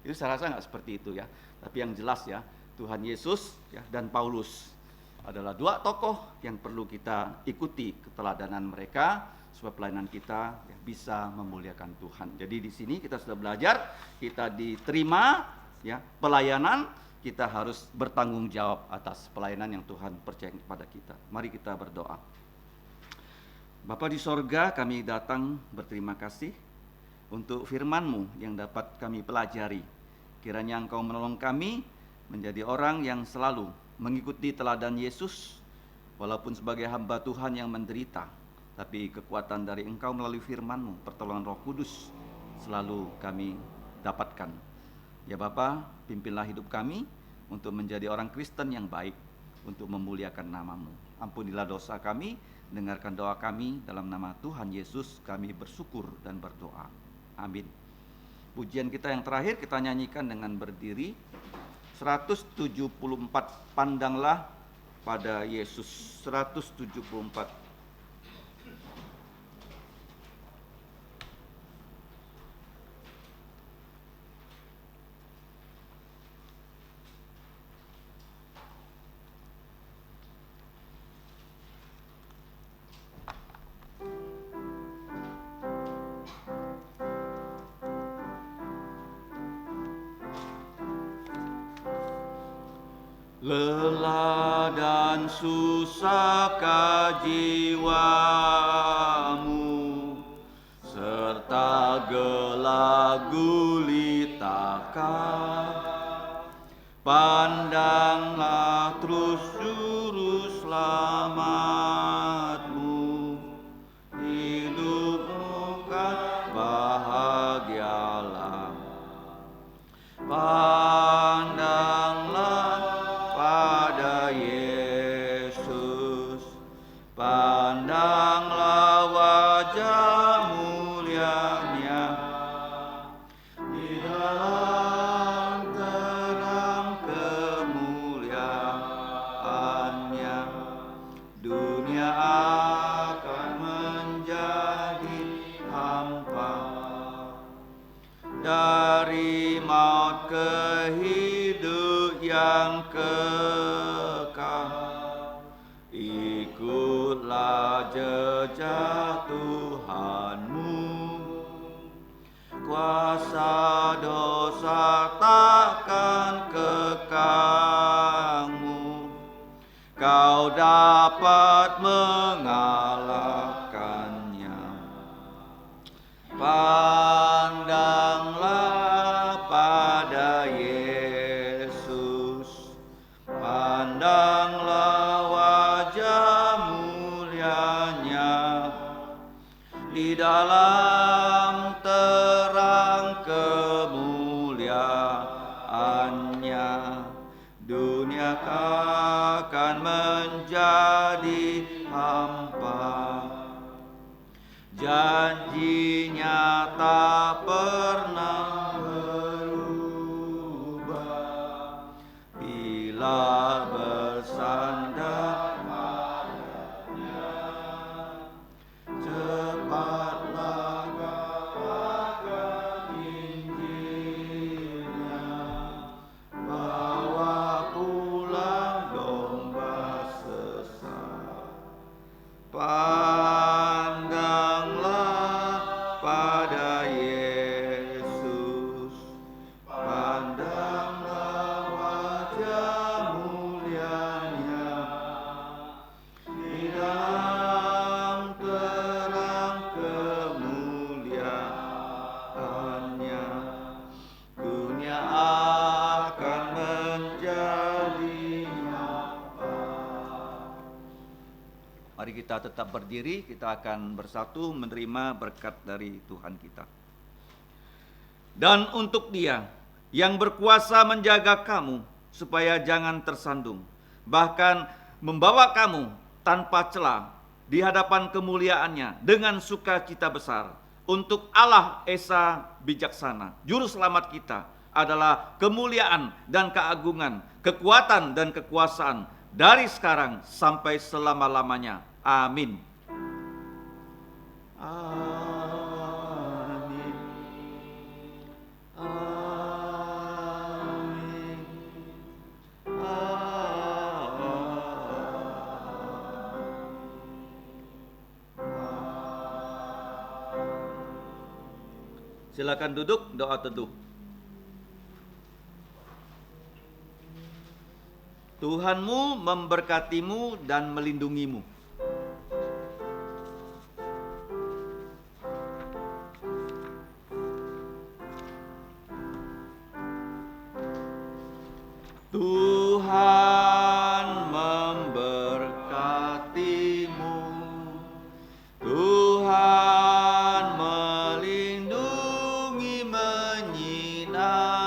Itu saya rasa nggak seperti itu ya. Tapi yang jelas ya, Tuhan Yesus ya, dan Paulus adalah dua tokoh yang perlu kita ikuti keteladanan mereka, supaya pelayanan kita ya, bisa memuliakan Tuhan. Jadi di sini kita sudah belajar, kita diterima ya pelayanan, kita harus bertanggung jawab atas pelayanan yang Tuhan percaya kepada kita. Mari kita berdoa. Bapa di sorga, kami datang berterima kasih untuk firman-Mu yang dapat kami pelajari. Kiranya Engkau menolong kami menjadi orang yang selalu mengikuti teladan Yesus, walaupun sebagai hamba Tuhan yang menderita, tapi kekuatan dari Engkau melalui firman-Mu, pertolongan Roh Kudus selalu kami dapatkan. Ya Bapa, pimpinlah hidup kami untuk menjadi orang Kristen yang baik, untuk memuliakan nama-Mu. Ampunilah dosa kami, dengarkan doa kami, dalam nama Tuhan Yesus kami bersyukur dan berdoa. Amin. Pujian kita yang terakhir kita nyanyikan dengan berdiri, 174, pandanglah pada Yesus, 174. Lelah dan susahkah jiwamu, serta gelap gulitakkah? Pandanglah terus juru selamatmu, hidupmu kan bahagialah. Pandanglah pada Yesus, pandanglah wajah mulia-Nya di dalam terang kemuliaan. dari maut ke hidup yang kekal. Ikutlah jejak Tuhanmu, kuasa dosa takkan kekangmu. Kau dapat mengalahkannya. Pandanglah pada Yesus, pandanglah wajah mulianya, di dalam terang kemuliaannya dunia akan menjadi hampa. Janjinya tak pernah berubah, bila bersandar padanya, cepatlah katakan Injilnya, bawa pulang domba sesat. Pandanglah pada Yesus, pandanglah wajah mulianya, di dalam terang kemuliaannya dunia akan menjadi nyata. Mari kita tetap berdiri, kita akan bersatu menerima berkat dari Tuhan kita. Dan untuk Dia yang berkuasa menjaga kamu supaya jangan tersandung, bahkan membawa kamu tanpa celah di hadapan kemuliaannya dengan sukacita besar. Untuk Allah Esa bijaksana, juru selamat kita, adalah kemuliaan dan keagungan, kekuatan dan kekuasaan dari sekarang sampai selama-lamanya. Amin. Amin. Amin. Silakan duduk, doa teduh. Tuhanmu memberkatimu dan melindungimu. Tuhan memberkatimu, Tuhan melindungi, menyinari.